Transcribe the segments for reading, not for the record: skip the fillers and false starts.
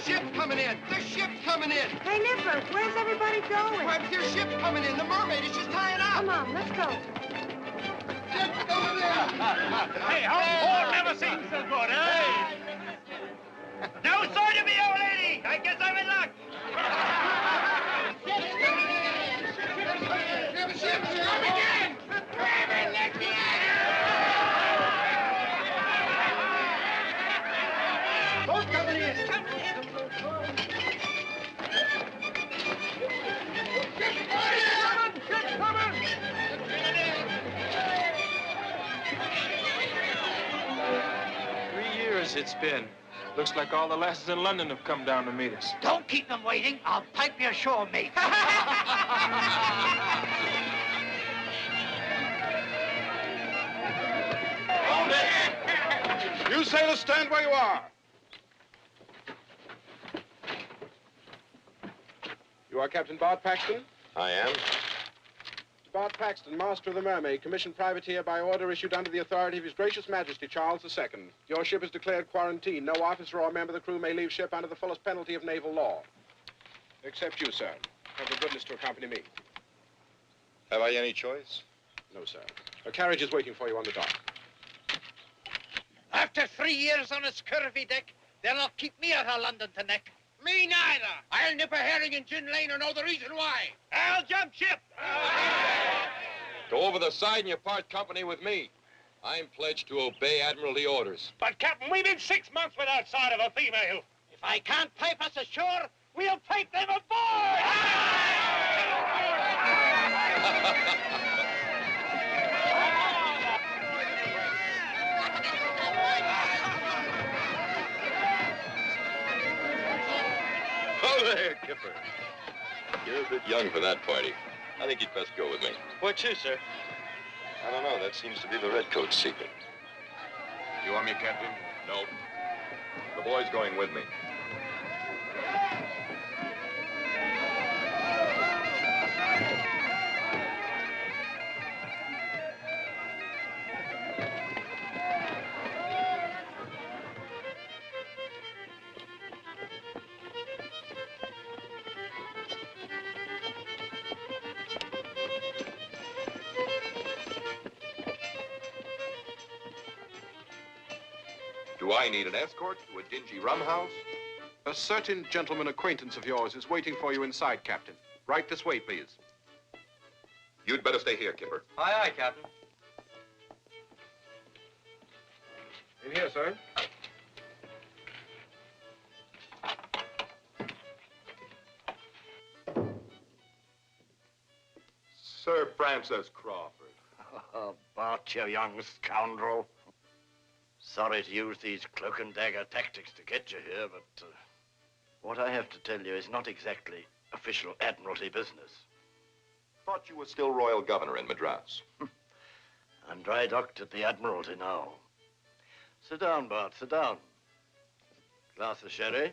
ship's coming in! The ship's coming in! Hey, Nipper, where's everybody going? Why, their ship's coming in! The mermaid is just tying up! Come on, let's go. Ship's coming in! Hey, how never seems so good, eh? No sign of me, old lady! I guess I'm in luck! Ship's coming in! Grab it, Leticia! Boat coming in! Ship's coming! 3 years it's been. Looks like all the lasses in London have come down to meet us. Don't keep them waiting. I'll pipe you ashore, mate. Hold it! You sailors stand where you are. You are Captain Bart Paxton? I am. Bart Paxton, master of the Mermaid, commissioned privateer by order issued under the authority of His Gracious Majesty Charles II. Your ship is declared quarantine. No officer or member of the crew may leave ship under the fullest penalty of naval law. Except you, sir. Have the goodness to accompany me. Have I any choice? No, sir. A carriage is waiting for you on the dock. After 3 years on a scurvy deck, they'll not keep me out of London to neck. Me neither. I'll nip a herring in Gin Lane or know the reason why. I'll jump ship. Go over the side and you part company with me. I'm pledged to obey Admiralty orders. But, Captain, we've been 6 months without sight of a female. If I can't pipe us ashore, we'll pipe them aboard! Oh, there, Kipper. You're a bit young for that party. I think you'd best go with me. Where to, sir? I don't know. That seems to be the Redcoat's secret. You want me, Captain? No. The boy's going with me. Do I need an escort to a dingy rum house? A certain gentleman acquaintance of yours is waiting for you inside, Captain. Right this way, please. You'd better stay here, Kipper. Aye, aye, Captain. In here, sir. Sir Francis Crawford. Oh, Bart, you young scoundrel. Sorry to use these cloak and dagger tactics to get you here, but what I have to tell you is not exactly official Admiralty business. Thought you were still Royal Governor in Madras. I'm dry docked at the Admiralty now. Sit down, Bart, sit down. Glass of sherry.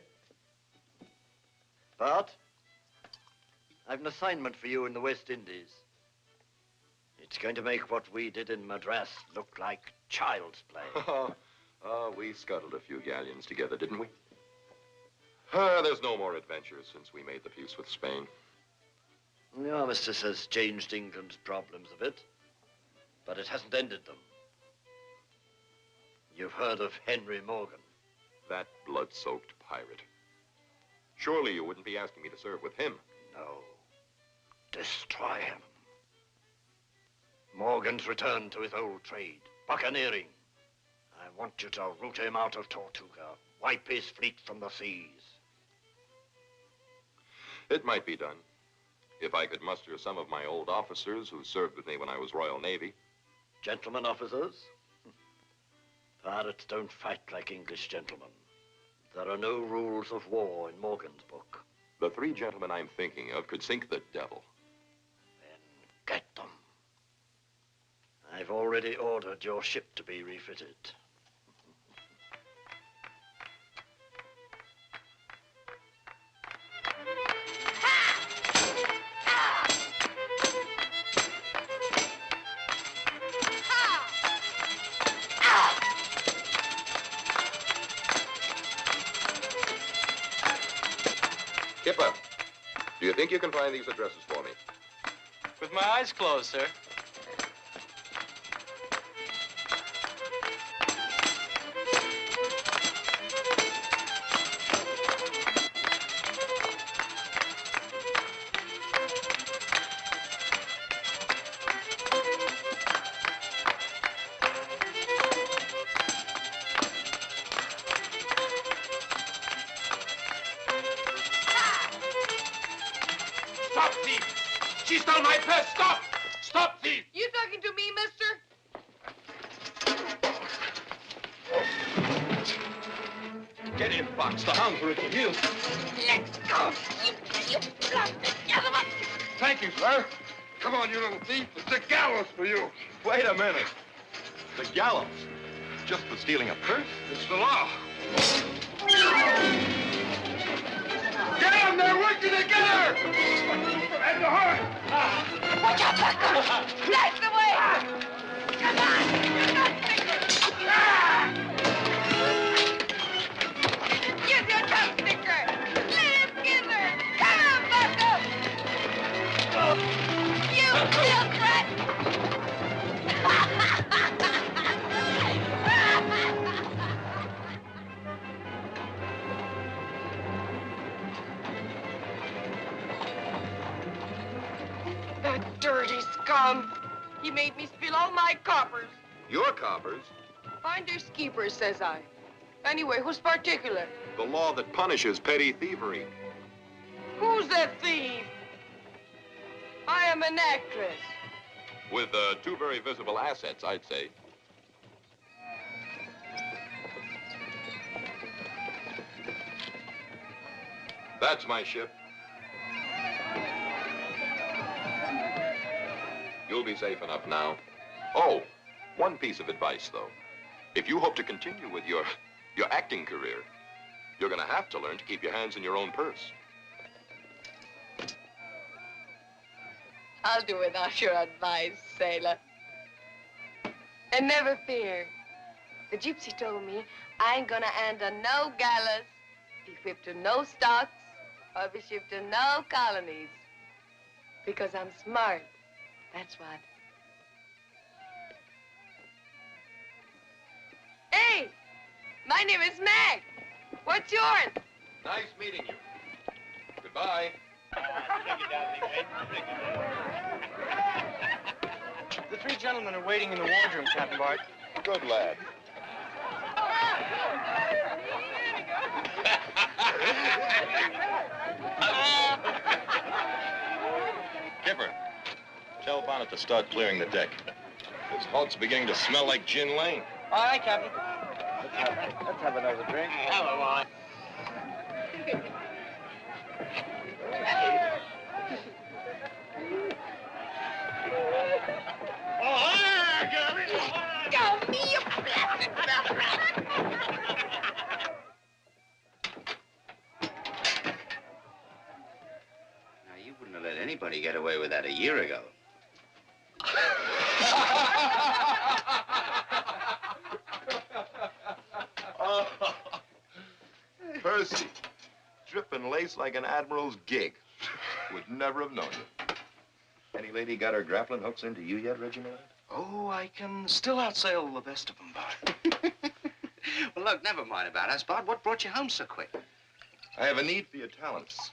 Bart, I've an assignment for you in the West Indies. It's going to make what we did in Madras look like child's play. We scuttled a few galleons together, didn't we? There's no more adventures since we made the peace with Spain. The armistice has changed England's problems a bit, but it hasn't ended them. You've heard of Henry Morgan. That blood-soaked pirate. Surely you wouldn't be asking me to serve with him. No. Destroy him. Morgan's returned to his old trade, buccaneering. I want you to root him out of Tortuga, wipe his fleet from the seas. It might be done, if I could muster some of my old officers who served with me when I was Royal Navy. Gentlemen officers? Pirates don't fight like English gentlemen. There are no rules of war in Morgan's book. The 3 gentlemen I'm thinking of could sink the devil. Then get them. I've already ordered your ship to be refitted. Skipper, do you think you can find these addresses for me? With my eyes closed, sir. Stop, thief! She stole my purse! Stop! Stop, thief! You talking to me, mister? Get in, Fox. The hounds are at your heels. Let's go. You blasted gentlemen. Thank you, sir. Come on, you little thief. It's the gallows for you. Wait a minute. The gallows? Just for stealing a purse? It's the law. Get them! They're working together! And the horse! Watch out, Bucko. Blast away. Come on. Use your tongue sticker. Let him get her. Come on, Bucko. You filth rat. That dirty scum. He made me spill all my coppers. Your coppers? Finders keepers, says I. Anyway, who's particular? The law that punishes petty thievery. Who's that thief? I am an actress. With two very visible assets, I'd say. That's my ship. You'll be safe enough now. Oh, one piece of advice, though. If you hope to continue with your acting career, you're going to have to learn to keep your hands in your own purse. I'll do without your advice, sailor. And never fear. The gypsy told me I ain't gonna enter no gallows, be whipped to no stocks, or be shipped to no colonies. Because I'm smart. That's what. Hey! My name is Mac. What's yours? Nice meeting you. Goodbye. The three gentlemen are waiting in the wardroom, Captain Bart. Good lad. Kipper, tell Bonnet to start clearing the deck. This hulk's beginning to smell like gin lane. All right, Captain. Let's have another drink. Hello, on. Go me, you blasted filth rat. Now, you wouldn't have let anybody get away with that a year ago. Percy, dripping lace like an admiral's gig. Would never have known you. Any lady got her grappling hooks into you yet, Reggie Millard? Oh, I can still outsail the best of them, Bart. Well, look, never mind about us, Bart. What brought you home so quick? I have a need for your talents.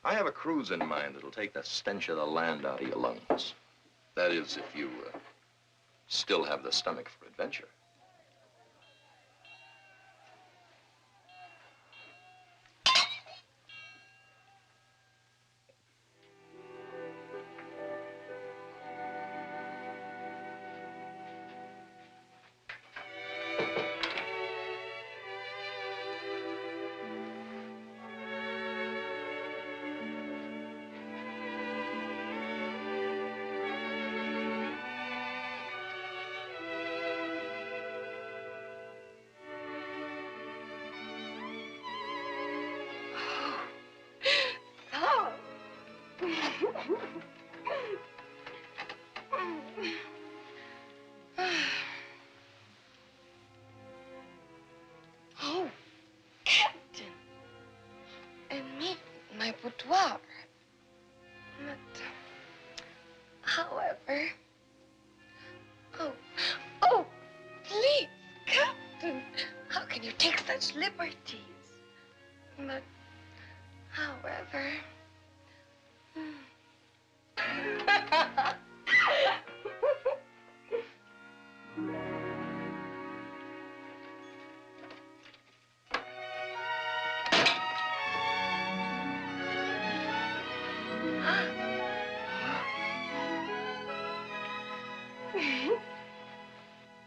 I have a cruise in mind that'll take the stench of the land out of your lungs. That is, if you still have the stomach for adventure. my boudoir. But, however... Oh, please, Captain. How can you take such liberties? But, however...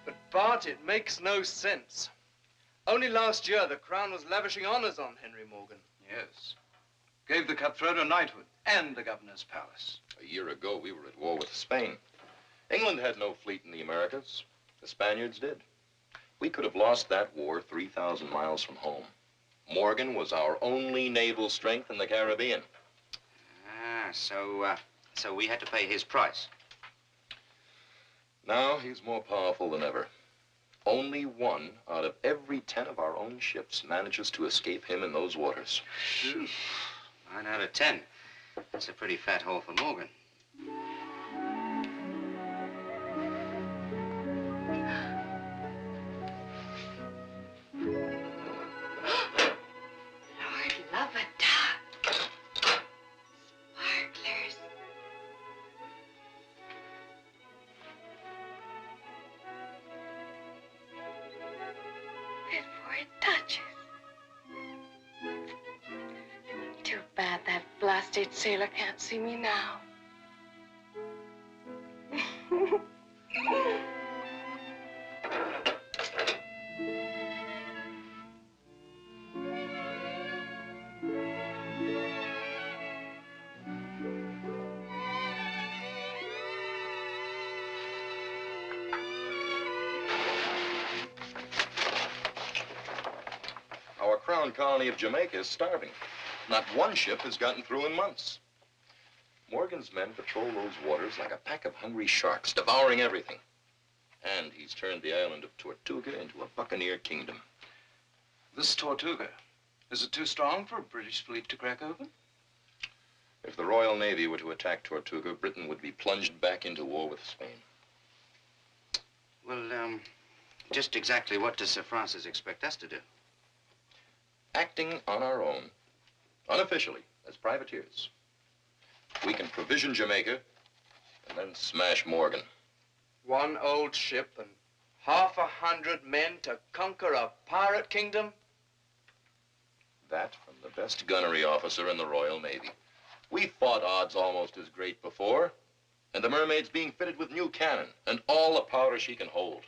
But, Bart, it makes no sense. Only last year, the Crown was lavishing honors on Henry Morgan. Yes. Gave the cutthroat a knighthood and the governor's palace. A year ago, we were at war with Spain. England had no fleet in the Americas. The Spaniards did. We could have lost that war 3,000 miles from home. Morgan was our only naval strength in the Caribbean. Ah, so we had to pay his price. Now he's more powerful than ever. Only 1 out of every 10 of our own ships manages to escape him in those waters. 9 out of 10. That's a pretty fat haul for Morgan. Lord love a duck. Sparklers. Fit for a duchess. Too bad that blasted sailor can't see me now. Our crown colony of Jamaica is starving. Not 1 ship has gotten through in months. Morgan's men patrol those waters like a pack of hungry sharks, devouring everything. And he's turned the island of Tortuga into a buccaneer kingdom. This Tortuga, is it too strong for a British fleet to crack open? If the Royal Navy were to attack Tortuga, Britain would be plunged back into war with Spain. Well, just exactly what does Sir Francis expect us to do? Acting on our own, unofficially, as privateers, we can provision Jamaica and then smash Morgan. 1 old ship and 100 men to conquer a pirate kingdom? That from the best gunnery officer in the Royal Navy. We fought odds almost as great before, and the Mermaid's being fitted with new cannon and all the powder she can hold.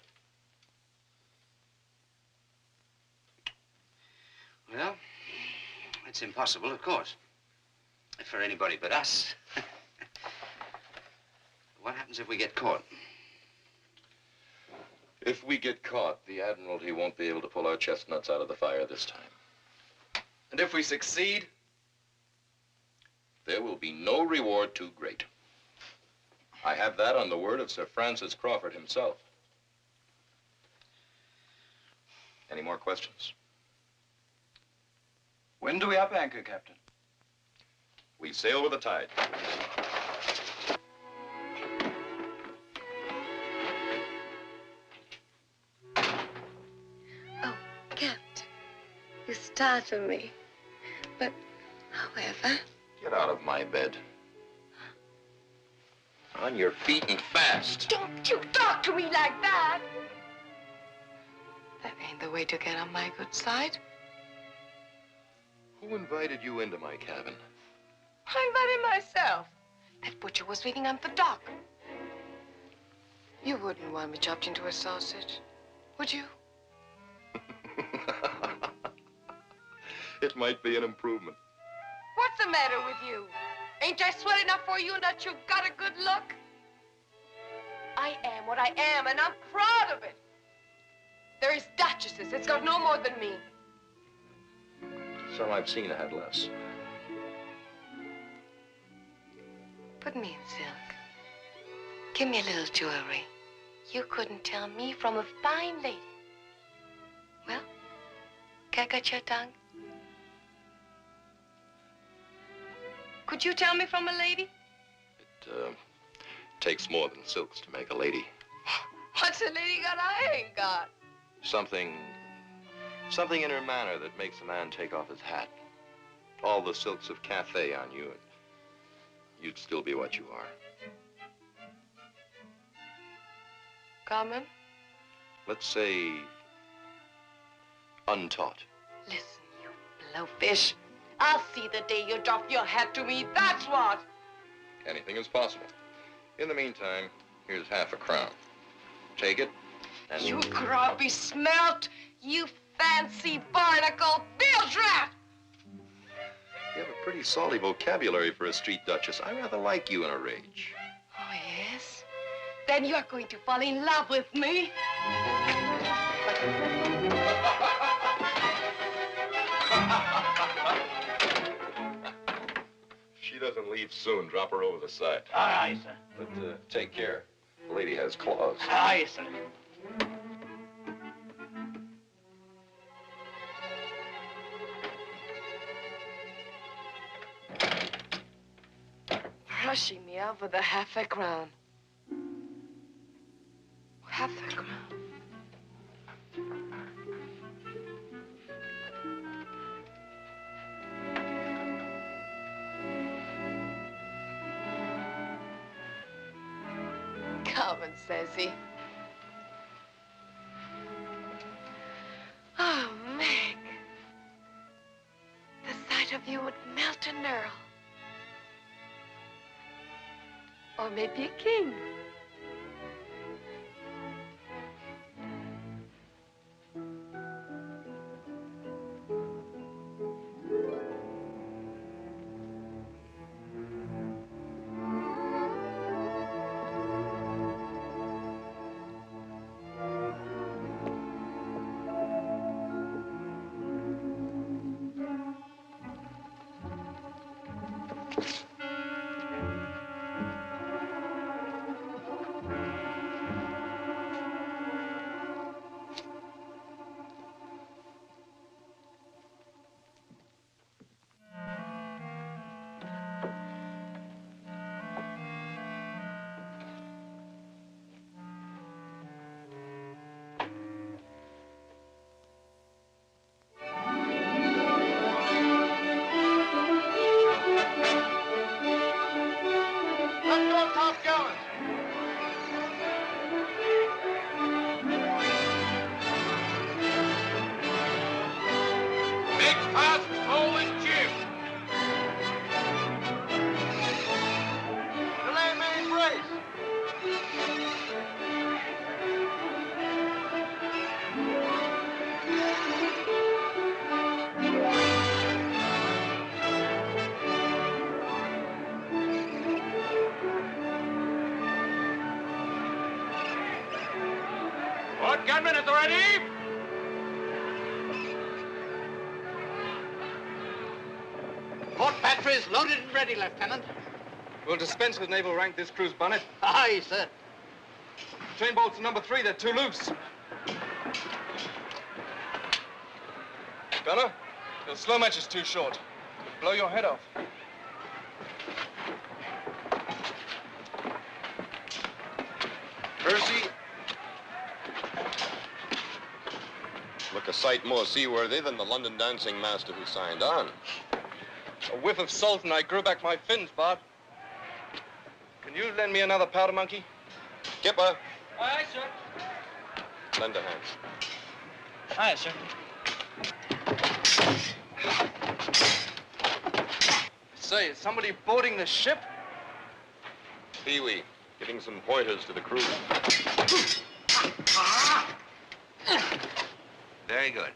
Well, it's impossible, of course. For anybody but us. What happens if we get caught? If we get caught, the Admiralty won't be able to pull our chestnuts out of the fire this time. And if we succeed? There will be no reward too great. I have that on the word of Sir Francis Crawford himself. Any more questions? When do we up anchor, Captain? We sail with the tide. Oh, Captain, you startle me. But, however... Get out of my bed. On your feet and fast. Don't you talk to me like that! That ain't the way to get on my good side. Who invited you into my cabin? I invited myself. That butcher was waiting on the dock. You wouldn't want me chopped into a sausage, would you? It might be an improvement. What's the matter with you? Ain't I swell enough for you that you've got a good look? I am what I am, and I'm proud of it. There is duchesses that's got no more than me. Some I've seen had less. Put me in silk. Give me a little jewelry. You couldn't tell me from a fine lady. Well, can I cut your tongue? Could you tell me from a lady? It takes more than silks to make a lady. What's a lady got I ain't got? Something in her manner that makes a man take off his hat. All the silks of Cathay on you, and you'd still be what you are. Common? Let's say untaught. Listen, you blowfish. I'll see the day you drop your hat to me, that's what. Anything is possible. In the meantime, here's half a crown. Take it, and... You grubby smelt, you fancy barnacle bilge rat! You have a pretty salty vocabulary for a street duchess. I rather like you in a rage. Oh, yes? Then you're going to fall in love with me. If she doesn't leave soon, drop her over the side. Aye, sir. But take care. The lady has claws. Aye, sir. Rushing me out with a half a crown. Half a crown. Common, says he. Oh, Meg. The sight of you would melt an earl. Or maybe a king. Gunmen at the ready! Port battery is loaded and ready, Lieutenant. We'll dispense with naval rank this crew's bonnet. Aye, sir. Chain bolts number 3, they're too loose. Gunner, your slow match is too short. It'll blow your head off. Percy. Look a sight more seaworthy than the London dancing master who signed on. A whiff of salt and I grew back my fins, Bart. Can you lend me another powder monkey? Skipper. Aye, sir. Lend a hand. Aye, sir. Say, is somebody boarding the ship? Pee-wee, giving some pointers to the crew. Very good.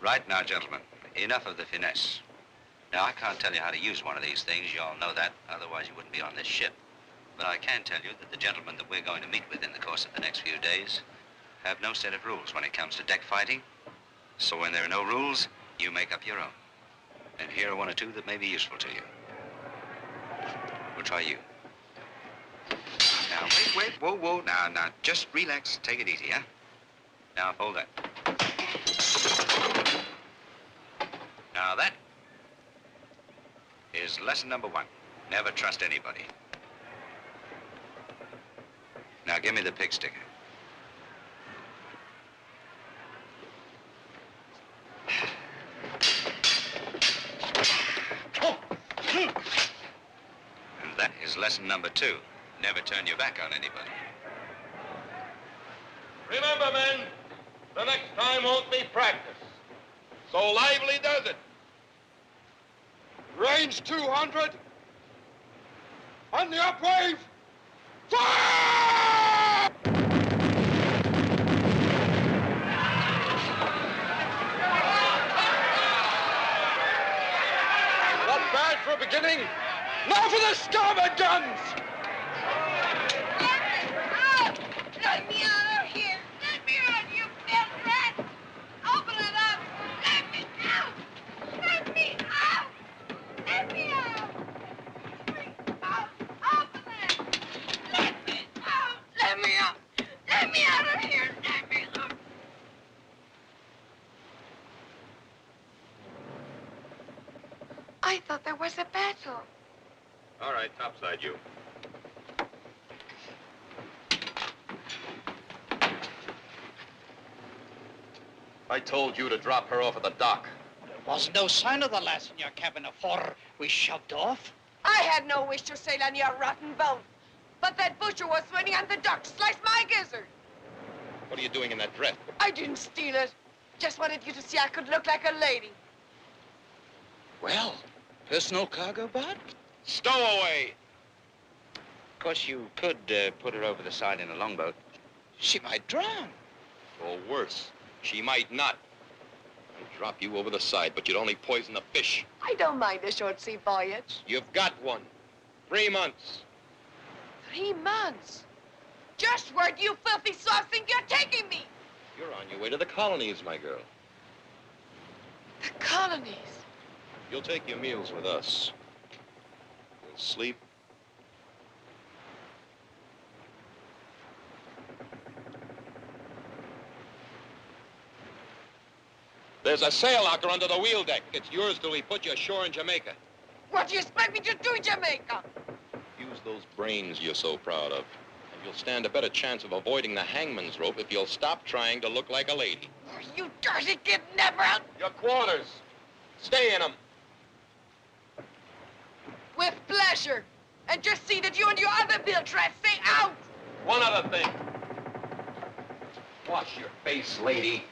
Right now, gentlemen, enough of the finesse. Now, I can't tell you how to use one of these things. You all know that. Otherwise, you wouldn't be on this ship. But I can tell you that the gentlemen that we're going to meet with in the course of the next few days have no set of rules when it comes to deck fighting. So when there are no rules, you make up your own. And here are one or two that may be useful to you. We'll try you. Now, wait, whoa. Now, just relax. Take it easy, huh? Now, hold that. Now, that is lesson number 1. Never trust anybody. Now give me the pig sticker. And that is lesson number 2. Never turn your back on anybody. Remember, men, the next time won't be practice. So lively does it. Range 200. On the upwave. Fire! Not bad for a beginning. Now for the starboard guns! Let me out of here! Let me out, you dead rat! Open it up! Let me out! Let me out! Let me out! Open it! Let me out! Let me out! Let me out of here! Let me out! I thought there was a battle. All right, topside you. I told you to drop her off at the dock. There was no sign of the lass in your cabin afore we shoved off. I had no wish to sail on your rotten boat. But that butcher was swimming on the dock, sliced my gizzard. What are you doing in that dress? I didn't steal it. Just wanted you to see I could look like a lady. Well, personal cargo, Bud? Stowaway! Of course, you could put her over the side in a longboat. She might drown. Or worse, she might not. I'd drop you over the side, but you'd only poison the fish. I don't mind a short sea voyage. You've got one. 3 months. 3 months? Just where do you filthy swabs think you're taking me? You're on your way to the colonies, my girl. The colonies? You'll take your meals with us. You'll sleep. There's a sail locker under the wheel deck. It's yours till we put you ashore in Jamaica. What do you expect me to do in Jamaica? Use those brains you're so proud of. And you'll stand a better chance of avoiding the hangman's rope if you'll stop trying to look like a lady. Oh, you dirty kidnapper! Your quarters. Stay in them. With pleasure. And just see that you and your other bilge rats stay out! One other thing. Wash your face, lady.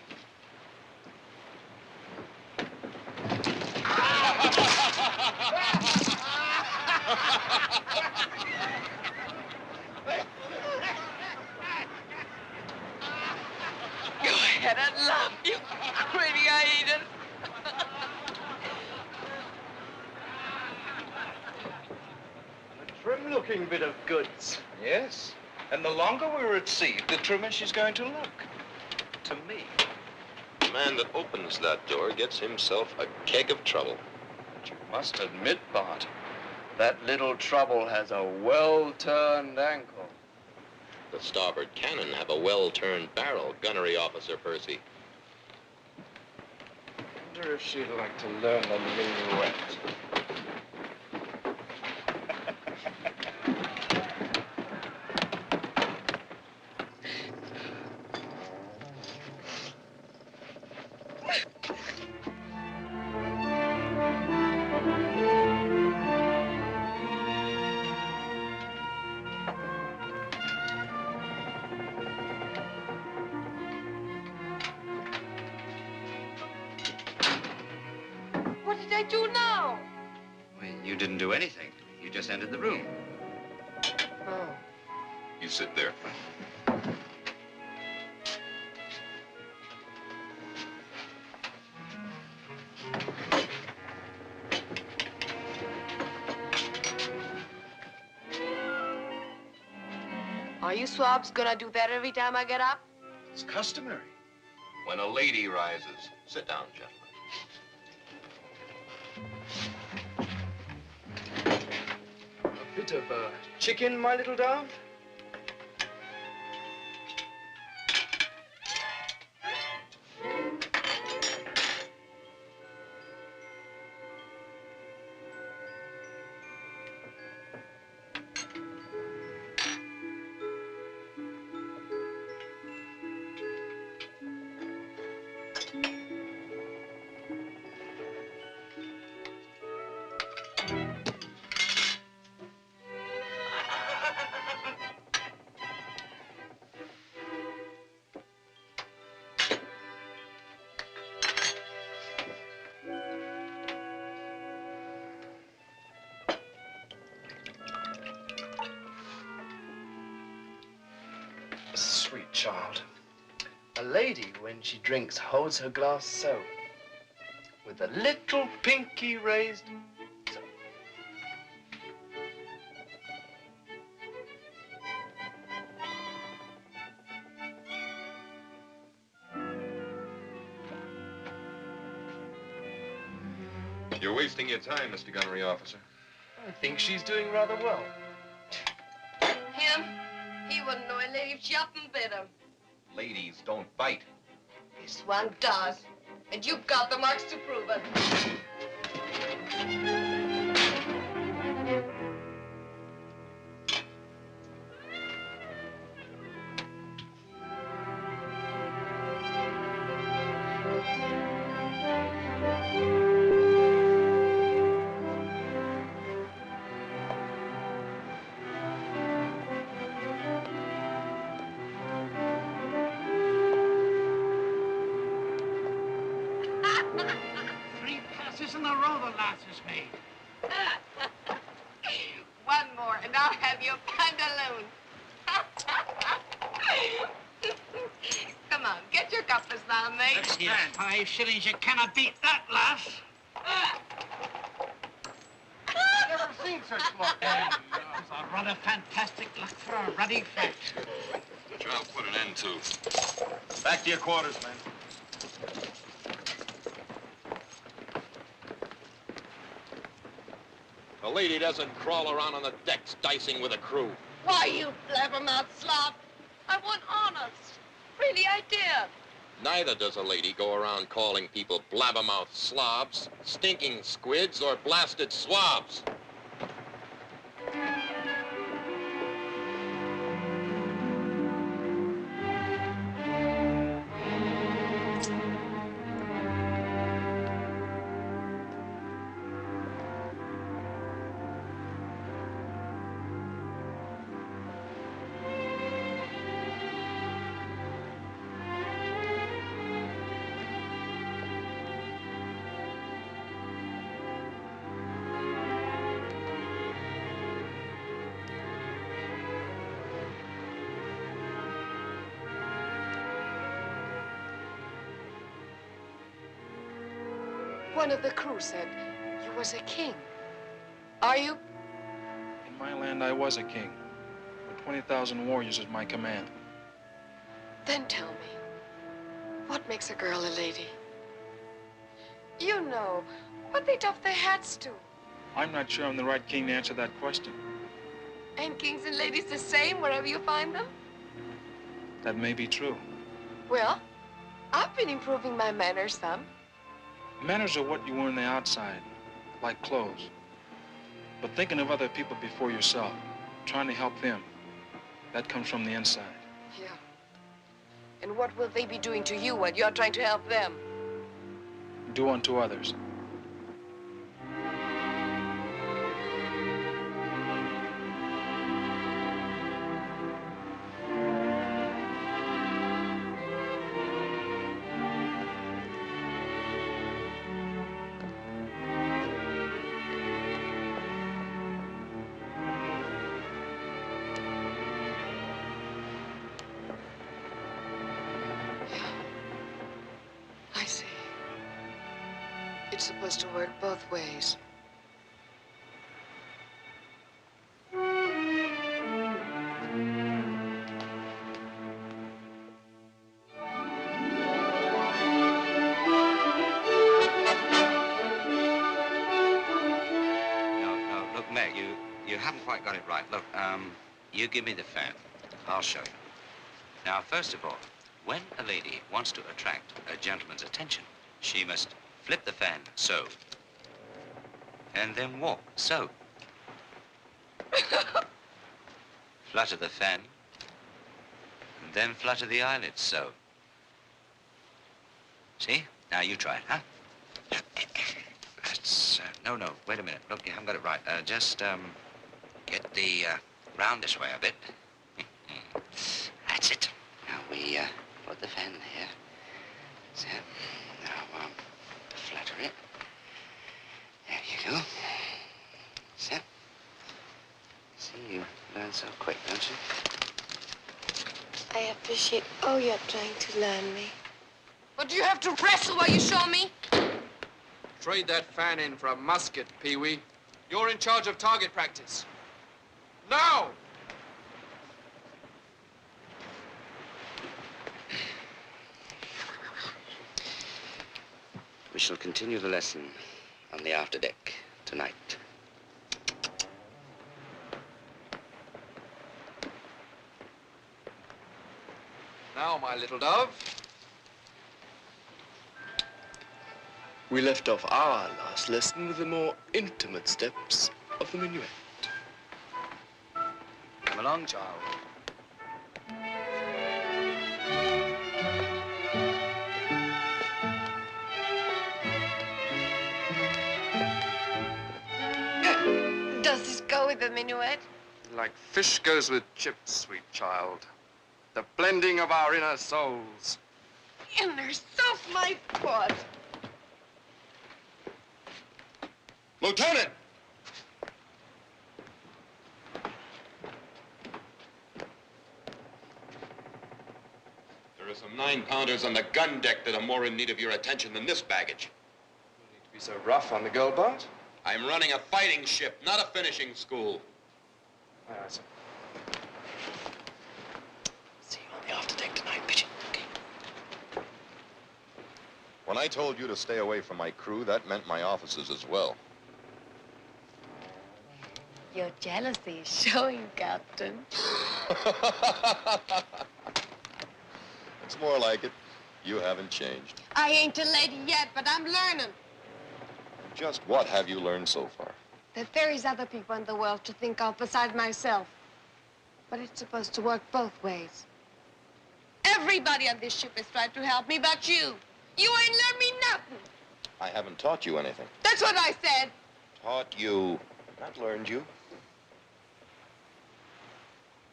Go ahead and laugh, you pretty hyena. A trim-looking bit of goods. Yes. And the longer we're at sea, the trimmer she's going to look. To me. The man that opens that door gets himself a keg of trouble. But you must admit, Bart, that little trouble has a well-turned ankle. The starboard cannon have a well-turned barrel, gunnery officer Percy. Wonder if she'd like to learn the minuet. What did I do now? Well, you didn't do anything. You just entered the room. Oh. You sit there. Are you swabs gonna do that every time I get up? It's customary. When a lady rises, sit down, gentlemen. A bit of chicken, my little dove? sweet child. A lady, when she drinks, holds her glass so, with a little pinky raised so. You're wasting your time, Mr. Gunnery Officer. I think she's doing rather well. Him? He wouldn't know a lady if she up and bit him. Ladies don't bite. This one does. And you've got the marks to prove it. In a row the lasses made. One more, and I'll have your pantaloon. Come on, get your compass now, mate. That's 5 shillings. You cannot beat that, lass. Never seen such luck. It's a rather fantastic luck for a ruddy fat. Which I'll put an end to. Back to your quarters, men. A lady doesn't crawl around on the decks dicing with a crew. Why, you blabbermouth slob? I want honest. Really, I did. Neither does a lady go around calling people blabbermouth slobs, stinking squids, or blasted swabs. One of the crew said you was a king. Are you? In my land, I was a king, with 20,000 warriors at my command. Then tell me, what makes a girl a lady? You know, what they doff their hats to. I'm not sure I'm the right king to answer that question. Ain't kings and ladies the same wherever you find them? That may be true. Well, I've been improving my manners some. Manners are what you wear on the outside, like clothes. But thinking of other people before yourself, trying to help them, that comes from the inside. Yeah. And what will they be doing to you while you're trying to help them? Do unto others. I see. It's supposed to work both ways. No, look, Meg, you haven't quite got it right. Look, you give me the fan. I'll show you. Now, first of all, when a lady wants to attract a gentleman's attention, she must flip the fan, so. And then walk, so. Flutter the fan, and then flutter the eyelids, so. See? Now you try it, huh? That's, no, wait a minute. Look, you haven't got it right. Just, get the, round this way a bit. That's it. Now we, put the fan there. So, now, flutter it. There you go. So. See, you learn so quick, don't you? I appreciate all you're trying to learn me. But do you have to wrestle while you show me? Trade that fan in for a musket, Pee-wee. You're in charge of target practice. Now! We shall continue the lesson on the afterdeck tonight. Now, my little dove. We left off our last lesson with the more intimate steps of the minuet. Come along, child. Does this go with the minuet? Like fish goes with chips, sweet child. The blending of our inner souls. Inner self, my foot. Lieutenant! There are some 9-pounders on the gun deck that are more in need of your attention than this baggage. You need to be so rough on the girl, Bart. I'm running a fighting ship, not a finishing school. Aye, aye, sir. See you on the afterdeck tonight, Pigeon. Okay. When I told you to stay away from my crew, that meant my officers as well. Your jealousy is showing, Captain. It's more like it. You haven't changed. I ain't a lady yet, but I'm learning. Just what have you learned so far? That there is other people in the world to think of beside myself. But it's supposed to work both ways. Everybody on this ship is trying to help me but you. You ain't learned me nothing. I haven't taught you anything. That's what I said. Taught you, not learned you.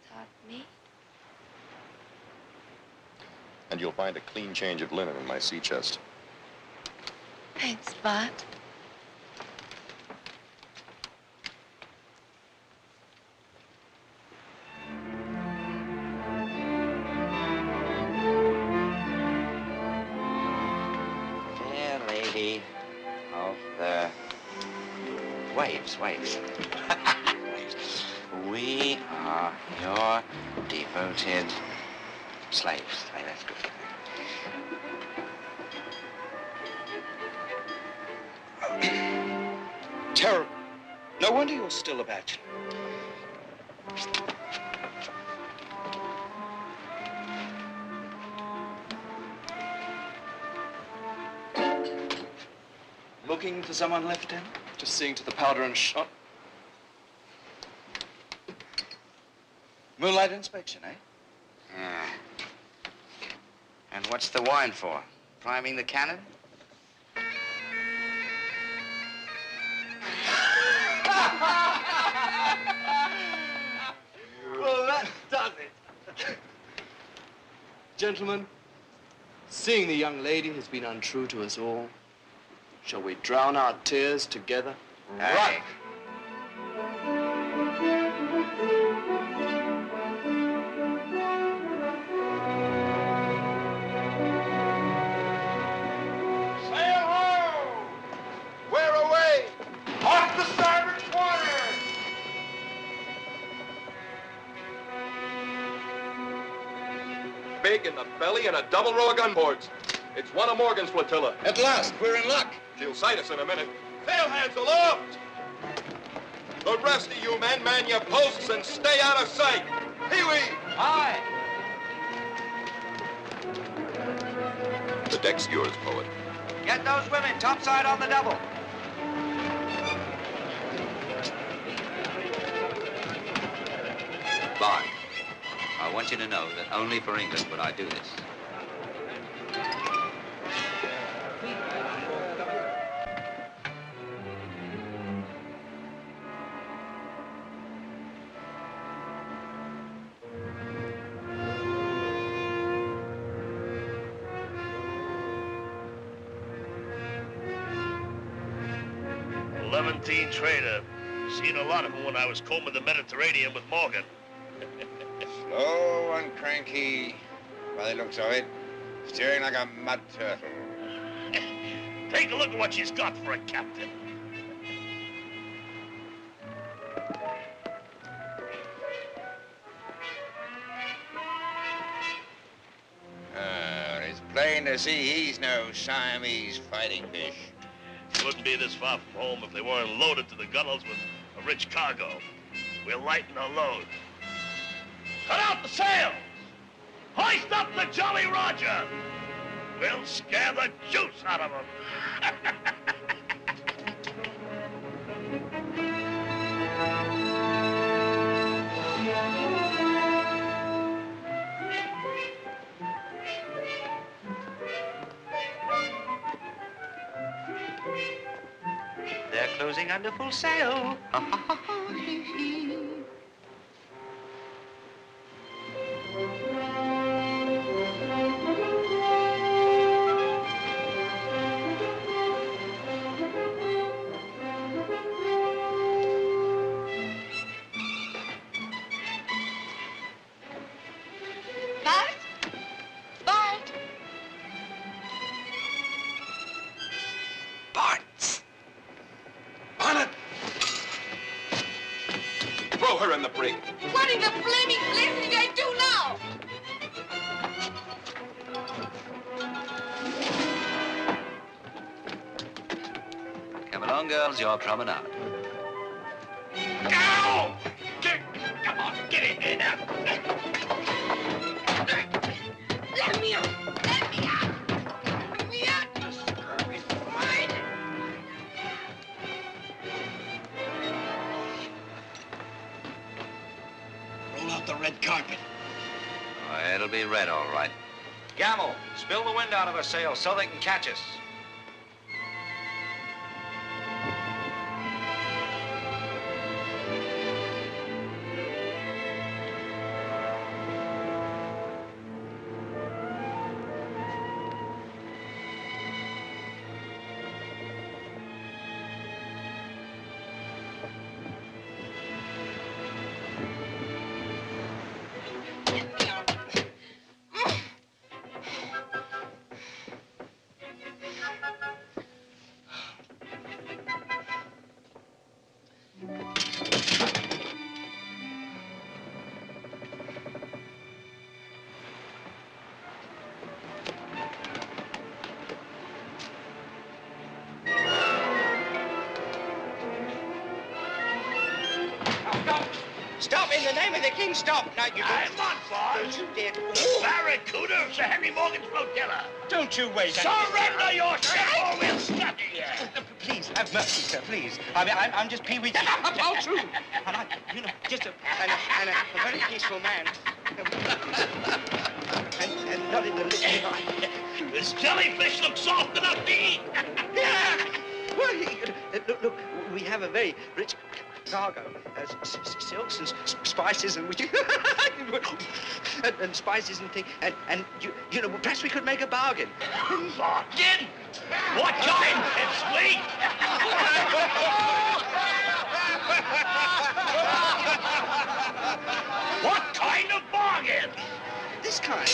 Taught me? And you'll find a clean change of linen in my sea chest. Thanks, Bart. Fair lady of the waves. Waves. We are your devoted slaves. Hey, that's good. Terrible. No wonder you're still a bachelor. Looking for someone, Lieutenant? Just seeing to the powder and shot. Moonlight inspection, eh? Yeah. And what's the wine for? Priming the cannon? Well, that does it. Gentlemen, seeing the young lady has been untrue to us all, shall we drown our tears together? Right. Sail ho! Wear away! Off the starboard quarter! Big in the belly and a double row of gunboards. It's one of Morgan's flotilla. At last, we're in luck. She'll sight us in a minute. Sail hands aloft! The rest of you men, man your posts and stay out of sight. Pee-wee! Aye. The deck's yours, poet. Get those women topside on the double. Bart, I want you to know that only for England would I do this. Levantine trader. Seen a lot of them when I was combing the Mediterranean with Morgan. Slow and cranky, by the looks of it. Steering like a mud turtle. Take a look at what she's got for a captain. It's plain to see he's no Siamese fighting fish. She wouldn't be this far from home if they weren't loaded to the gunnels with a rich cargo. We'll lighten our load. Cut out the sails! Hoist up the Jolly Roger! We'll scare the juice out of them. They're closing under full sail. Bart? Bart? Bart! On it! Throw her in the brig. What in the flaming blazes did I do now? Come along, girls, your promenade. Ow! Come on, get in here now. Let me out! Let me out! Let me out, you scurvy swine! Roll out the red carpet. Oh, it'll be red, all right. Gamble, spill the wind out of her sails so they can catch us. Stop, in the name of the king, stop. Now, you I'm on, boss. Don't you dare. Barracuda of Sir Henry Morgan's flotilla. Don't you wait. Surrender your ship or we'll scatter you. Please, have mercy, sir, please. I'm just Pee Wee. How true. And I, just a very peaceful man. and not in the least. This jellyfish looks soft enough to eat. Well, look, we have a very rich cargo, silks and spices and and spices and things, and you know, perhaps we could make a bargain. Bargain? What kind, Pipsqueak? What kind of bargain? This kind.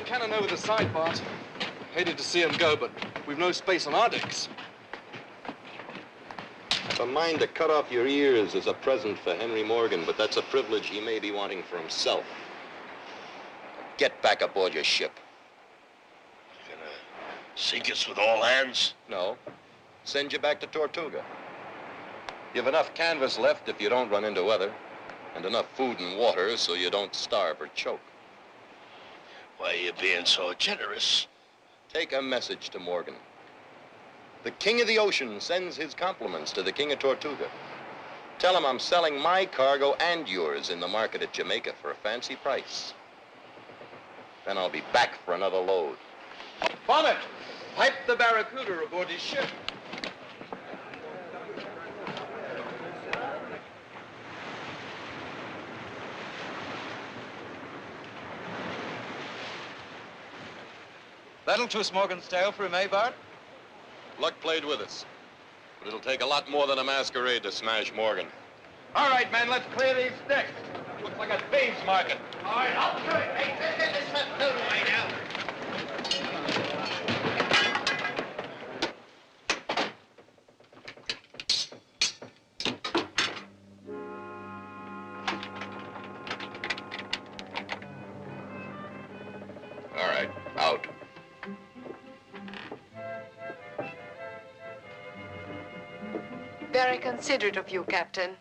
cannon over the side, Bart. Hated to see him go, but we've no space on our decks. I've a mind to cut off your ears as a present for Henry Morgan, but that's a privilege he may be wanting for himself. Get back aboard your ship. You gonna sink us with all hands? No. Send you back to Tortuga. You've enough canvas left if you don't run into weather, and enough food and water so you don't starve or choke. Why are you being so generous? Take a message to Morgan. The King of the Ocean sends his compliments to the King of Tortuga. Tell him I'm selling my cargo and yours in the market at Jamaica for a fancy price. Then I'll be back for another load. Bonnet, pipe the Barracuda aboard his ship. That'll twist Morgan's tail for him, eh, Bart? Luck played with us. But it'll take a lot more than a masquerade to smash Morgan. All right, men, let's clear these decks. Looks like a thieves' market. All right, I'll do it. Hey, this must do right now. All right, out. Very considerate of you, Captain.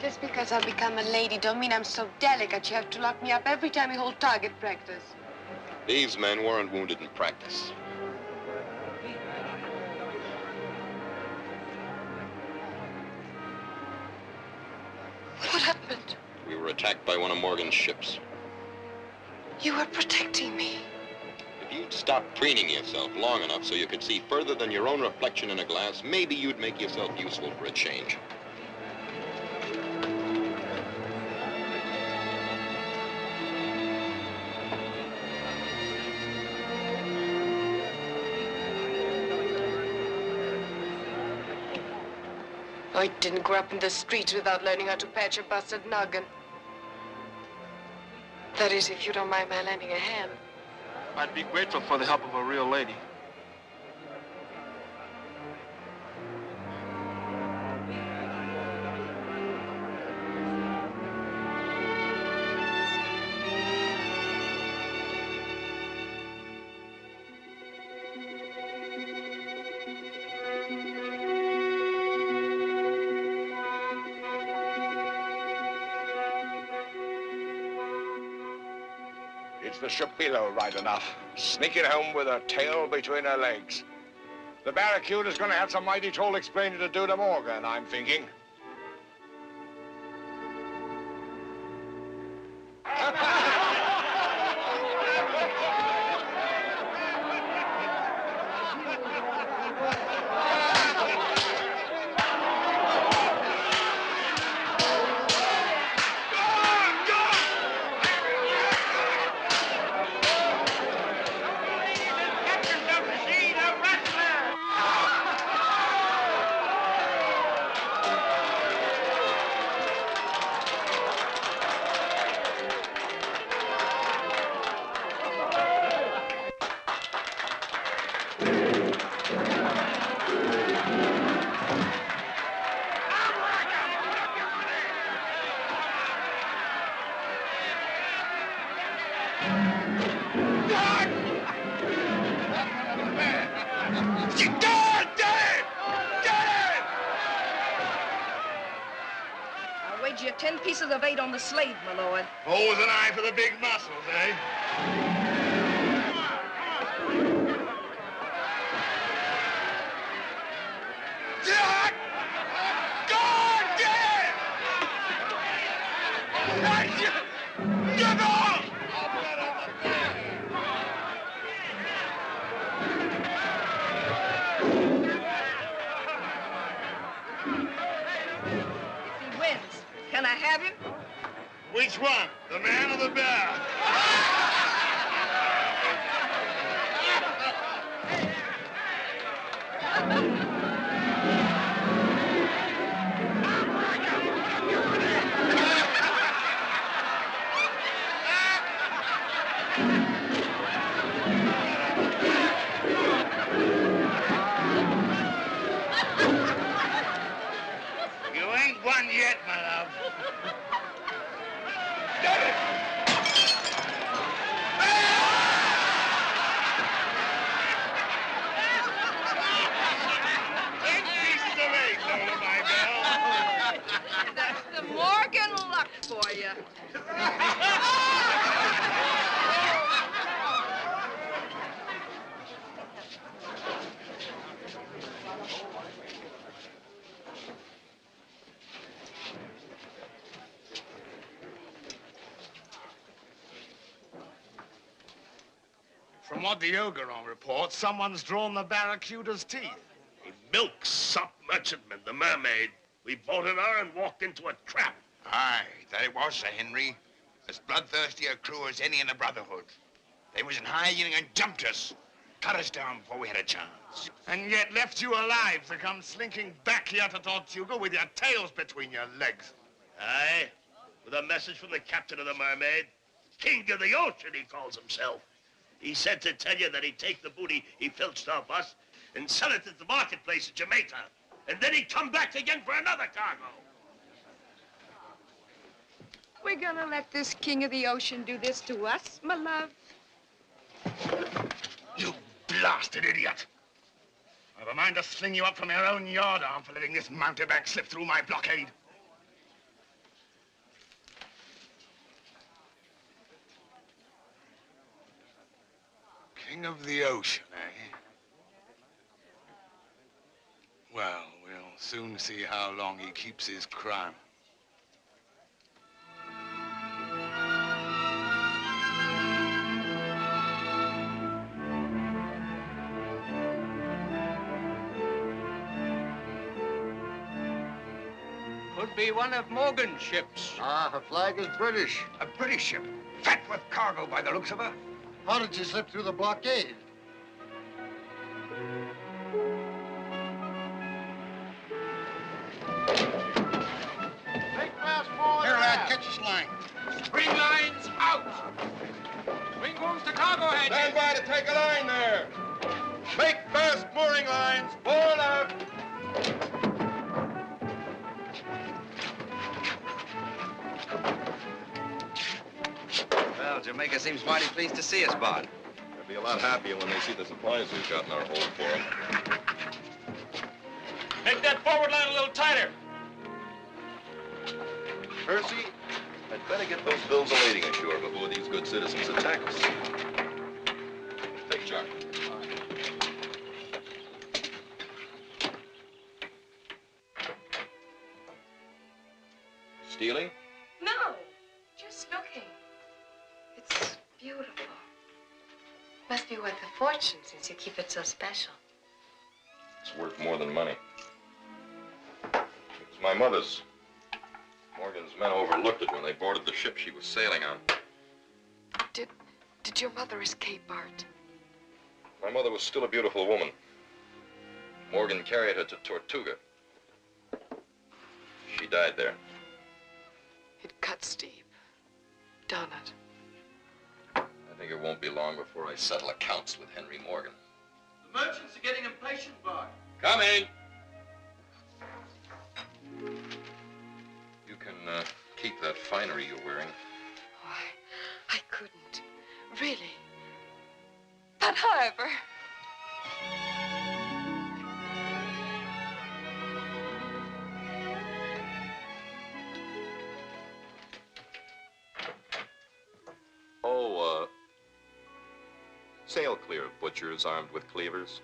Just because I've become a lady don't mean I'm so delicate you have to lock me up every time you hold target practice. These men weren't wounded in practice. What happened? We were attacked by one of Morgan's ships. You were protecting me. If you'd stop preening yourself long enough so you could see further than your own reflection in a glass, maybe you'd make yourself useful for a change. I didn't grow up in the streets without learning how to patch a busted noggin. That is, if you don't mind my lending a hand. I'd be grateful for the help of a real lady. It's the ship below, right enough. Sneaking home with her tail between her legs. The Barracuda's gonna have some mighty tall explaining to do to Morgan, I'm thinking. I'll wager you 10 pieces of 8 on the slave, my lord. Always an eye for the big muscles, eh? If he wins, can I have him? Which one? The man or the bear? my love. That's the Morgan luck for you. From what the Ogeron reports, someone's drawn the Barracuda's teeth. A milk sop merchantman, the mermaid. We boarded her and walked into a trap. Aye, that it was, Sir Henry. As bloodthirsty a crew as any in the Brotherhood. They was in hiding and jumped us. Cut us down before we had a chance. And yet left you alive to come slinking back here to Tortuga with your tails between your legs. Aye, with a message from the captain of the Mermaid. King of the ocean, he calls himself. He said to tell you that he'd take the booty he filched off us and sell it at the marketplace in Jamaica. And then he'd come back again for another cargo. We're gonna let this king of the ocean do this to us, my love? You blasted idiot. I've a mind to sling you up from your own yardarm for letting this mountebank slip through my blockade. King of the ocean, eh? Well, we'll soon see how long he keeps his crown. Could be one of Morgan's ships. Ah, her flag is British. A British ship, fat with cargo by the looks of her. How did she slip through the blockade? Make fast forward. Here, lad, catch this line. Spring lines out. Swing booms to cargo head. Stand by to take a line there. Make fast mooring lines. Forward out. Well, Jamaica seems mighty pleased to see us, Bart. They'll be a lot happier when they see the supplies we've got in our hold for them. Make that forward line a little tighter. Percy, I'd better get those bills of lading ashore before these good citizens attack us. Take charge. Stealing? No, just looking. It's beautiful. Must be worth a fortune since you keep it so special. It's worth more than money. It was my mother's. Morgan's men overlooked it when they boarded the ship she was sailing on. Did your mother escape, Bart? My mother was still a beautiful woman. Morgan carried her to Tortuga. She died there. It cuts deep. Don't it? I think it won't be long before I settle accounts with Henry Morgan. The merchants are getting impatient, Bart. Coming! You can keep that finery you're wearing. Oh, I couldn't. Really. But however... Oh, sail clear of butchers armed with cleavers.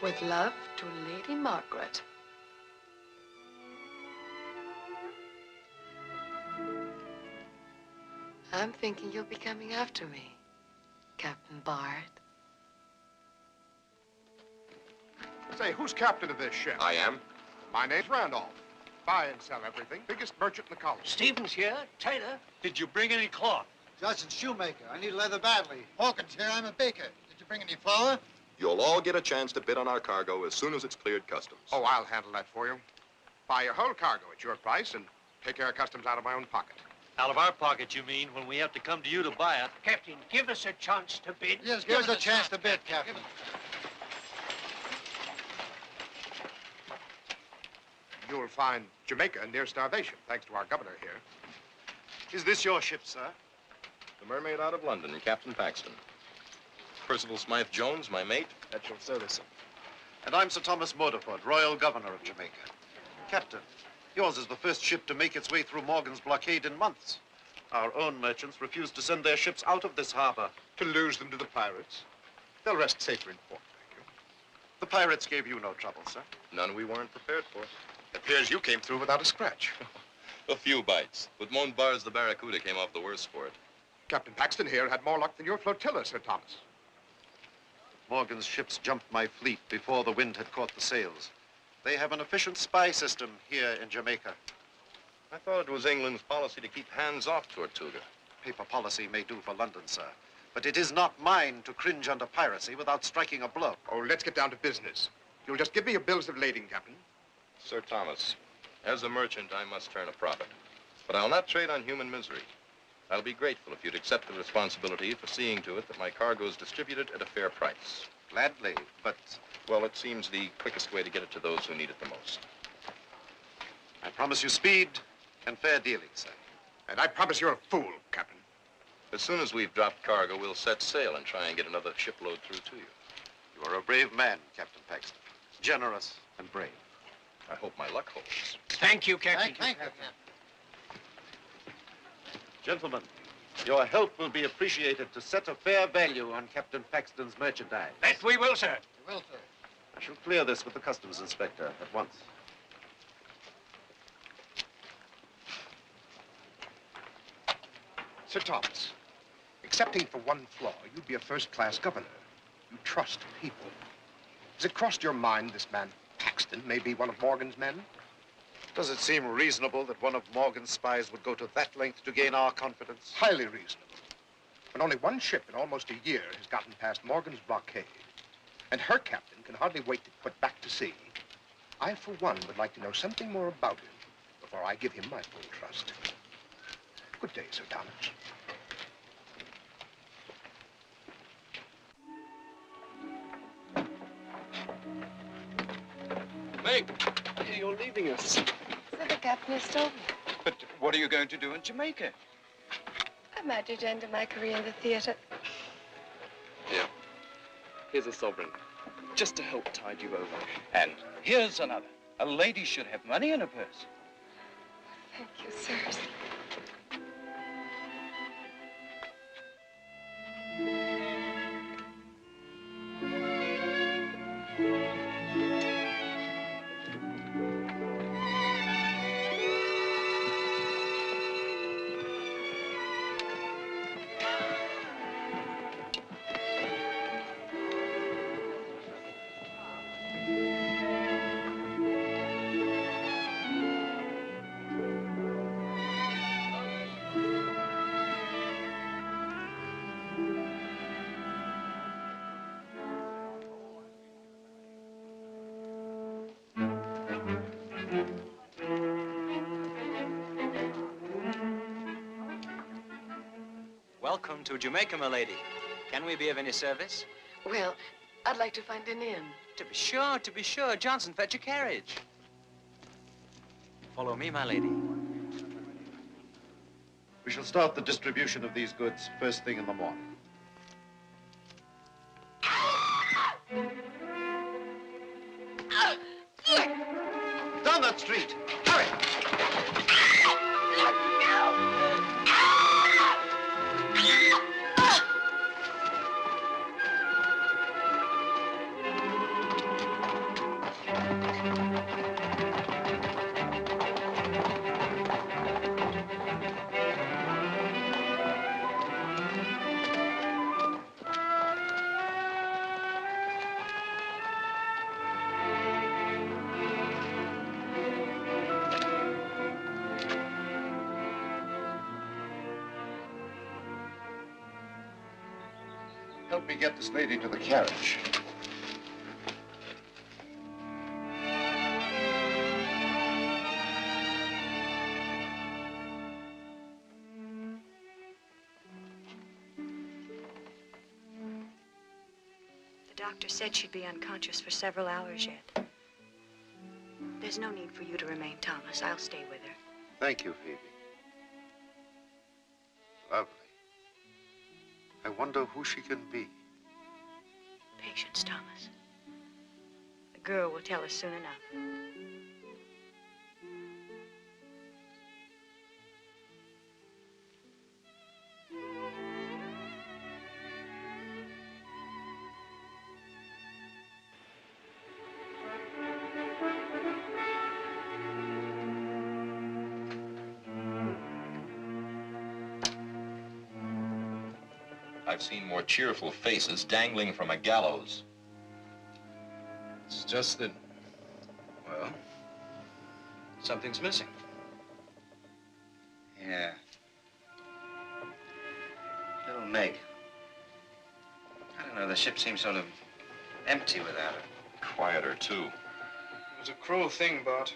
With love to Lady Margaret. I'm thinking you'll be coming after me, Captain Bard. Say, who's captain of this ship? I am. My name's Randolph. Buy and sell everything. Biggest merchant in the colony. Stevens here. Taylor. Did you bring any cloth? Justin's shoemaker. I need leather badly. Hawkins here. I'm a baker. Did you bring any flour? You'll all get a chance to bid on our cargo as soon as it's cleared customs. Oh, I'll handle that for you. Buy your whole cargo at your price and take care of customs out of my own pocket. Out of our pocket, you mean, when we have to come to you to buy it? Captain, give us a chance to bid. Yes, give us a chance to bid, Captain. You'll find Jamaica near starvation, thanks to our governor here. Is this your ship, sir? The Mermaid out of London, Captain Paxton. Percival Smythe Jones, my mate. At your service, sir. And I'm Sir Thomas Moderford, Royal Governor of Jamaica. Captain, yours is the first ship to make its way through Morgan's blockade in months. Our own merchants refused to send their ships out of this harbor. To lose them to the pirates. They'll rest safer in port, thank you. The pirates gave you no trouble, sir. None we weren't prepared for. Appears you came through without a scratch. A few bites, but Montbar's the Barracuda came off the worst for it. Captain Paxton here had more luck than your flotilla, Sir Thomas. Morgan's ships jumped my fleet before the wind had caught the sails. They have an efficient spy system here in Jamaica. I thought it was England's policy to keep hands off Tortuga. Paper policy may do for London, sir. But it is not mine to cringe under piracy without striking a blow. Oh, let's get down to business. You'll just give me your bills of lading, Captain. Sir Thomas, as a merchant, I must turn a profit. But I'll not trade on human misery. I'll be grateful if you'd accept the responsibility for seeing to it that my cargo is distributed at a fair price. Gladly, but... Well, it seems the quickest way to get it to those who need it the most. I promise you speed and fair dealing, sir. And I promise you're a fool, Captain. As soon as we've dropped cargo, we'll set sail and try and get another shipload through to you. You are a brave man, Captain Paxton. Generous and brave. I hope my luck holds. Thank you, Captain. Thank you, Captain. Gentlemen, your help will be appreciated to set a fair value on Captain Paxton's merchandise. That we will, sir. We will, sir. I shall clear this with the customs inspector at once. Sir Thomas, excepting for one flaw, you'd be a first-class governor. You trust people. Has it crossed your mind this man Paxton may be one of Morgan's men? Does it seem reasonable that one of Morgan's spies would go to that length to gain our confidence? Highly reasonable. When only one ship in almost a year has gotten past Morgan's blockade, and her captain can hardly wait to put back to sea, I, for one, would like to know something more about him before I give him my full trust. Good day, Sir Thomas. Meg, you're leaving us. So the captain has told me. But what are you going to do in Jamaica? I might do to end my career in the theater. Here. Here's a sovereign. Just to help tide you over. And here's another. A lady should have money in her purse. Thank you, sirs. Welcome to Jamaica, my lady. Can we be of any service? Well, I'd like to find an inn. To be sure. Johnson, fetch a carriage. Follow me, my lady. We shall start the distribution of these goods first thing in the morning. Down that street! Hurry! Help me get this lady to the carriage. doctor said she'd be unconscious for several hours yet. There's no need for you to remain, Thomas. I'll stay with her. Thank you, Phoebe. Lovely. I wonder who she can be. Patience, Thomas. The girl will tell us soon enough. I've seen more cheerful faces dangling from a gallows. It's just that, well, something's missing. Yeah. Little Meg. I don't know, the ship seems sort of empty without her. Quieter, too. It was a cruel thing, Bart,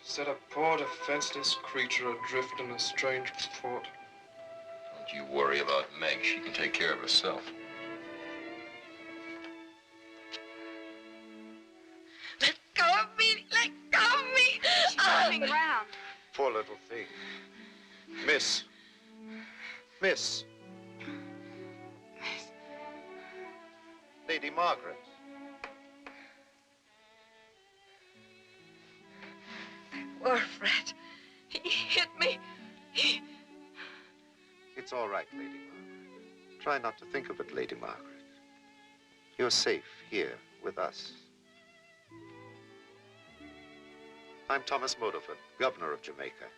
to set a poor defenseless creature adrift in a strange port. Don't you worry about Meg. She can take care of herself. Let go of me! Let go of me! She's running around. Poor little thing. Miss. Miss. Lady Margaret. Poor Fred. He hit me. It's all right, Lady Margaret. Try not to think of it, Lady Margaret. You're safe here with us. I'm Thomas Motorford, governor of Jamaica.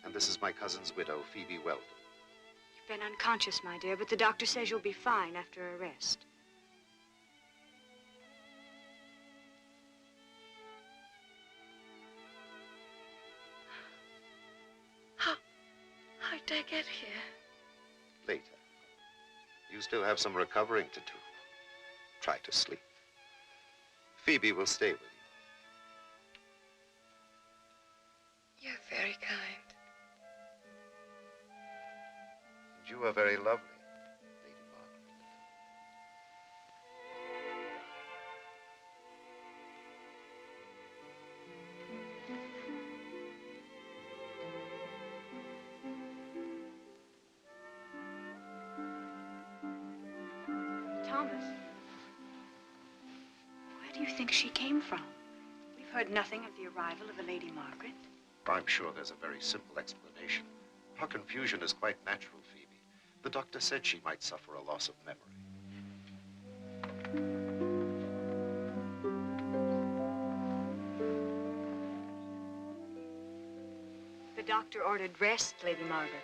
And this is my cousin's widow, Phoebe Weldon. You've been unconscious, my dear, but the doctor says you'll be fine after a rest. How'd I get here? Later. You still have some recovering to do. Try to sleep. Phoebe will stay with you. You're very kind. And you are very lovely, Lady Margaret. Thomas, where do you think she came from? We've heard nothing of the arrival of the Lady Margaret. I'm sure there's a very simple explanation. Her confusion is quite natural, Phoebe. The doctor said she might suffer a loss of memory. The doctor ordered rest, Lady Margaret.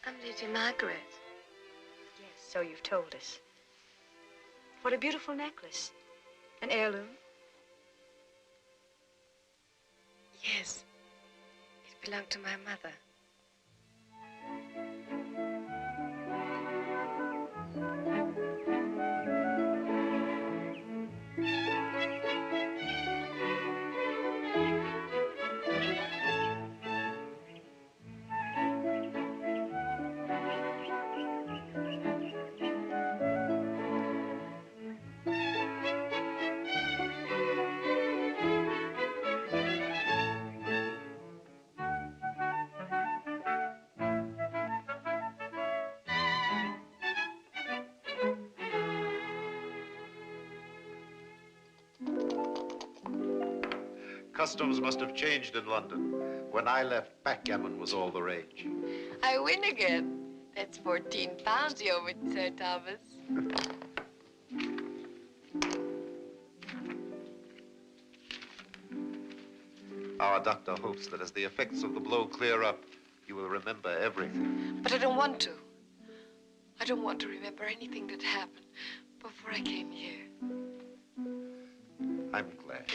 I'm Lady Margaret. Yes, so you've told us. What a beautiful necklace. An heirloom? Yes. It belonged to my mother. Customs must have changed in London. When I left, backgammon was all the rage. I win again. That's 14 pounds you owe me, Sir Thomas. Our doctor hopes that as the effects of the blow clear up, you will remember everything. But I don't want to. I don't want to remember anything that happened before I came here. I'm glad.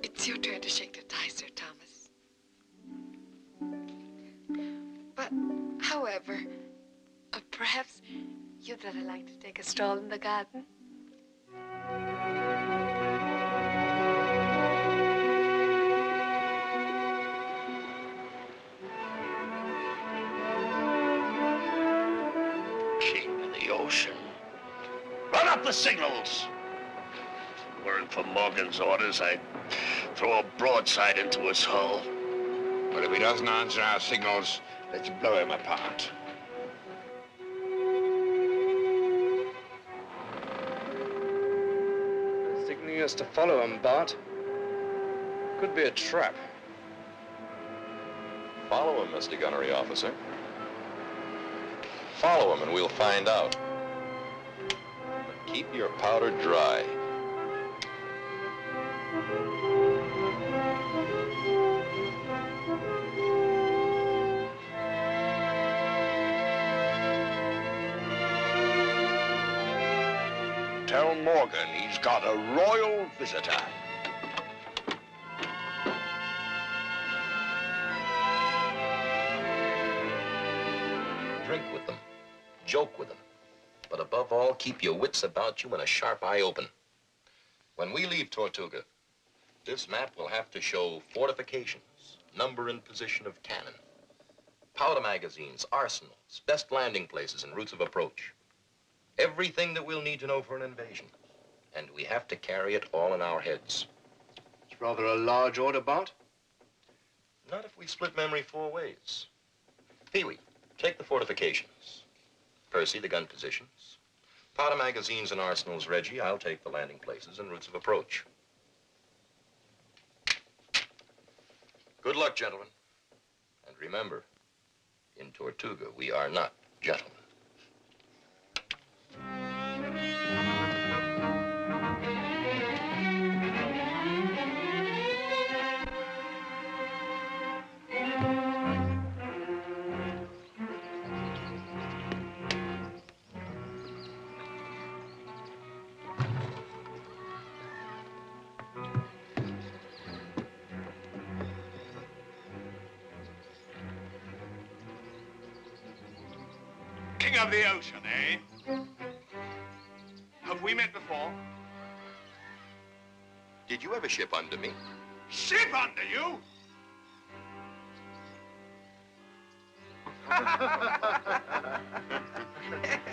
It's your turn to shake the die, Sir Thomas. But, however, perhaps you'd rather like to take a stroll in the garden? out the signals. Weren't for Morgan's orders, I'd throw a broadside into his hull. But if he doesn't answer our signals, let's blow him apart. They're signaling us to follow him, Bart. Could be a trap. Follow him, Mr. Gunnery Officer. Follow him and we'll find out. But keep your powder dry. Tell Morgan he's got a royal visitor. Drink with them. Joke with them. But above all, keep your wits about you and a sharp eye open. When we leave Tortuga, this map will have to show fortifications, number and position of cannon, powder magazines, arsenals, best landing places and routes of approach. Everything that we'll need to know for an invasion. And we have to carry it all in our heads. It's rather a large order, Bart. Not if we split memory 4 ways. Pee-wee, take the fortifications. Percy, the gun positions. Powder magazines and arsenals, Reggie. I'll take the landing places and routes of approach. Good luck, gentlemen. And remember, in Tortuga, we are not gentlemen. King of the ocean, eh? Have we met before? Did you ever ship under me? Ship under you?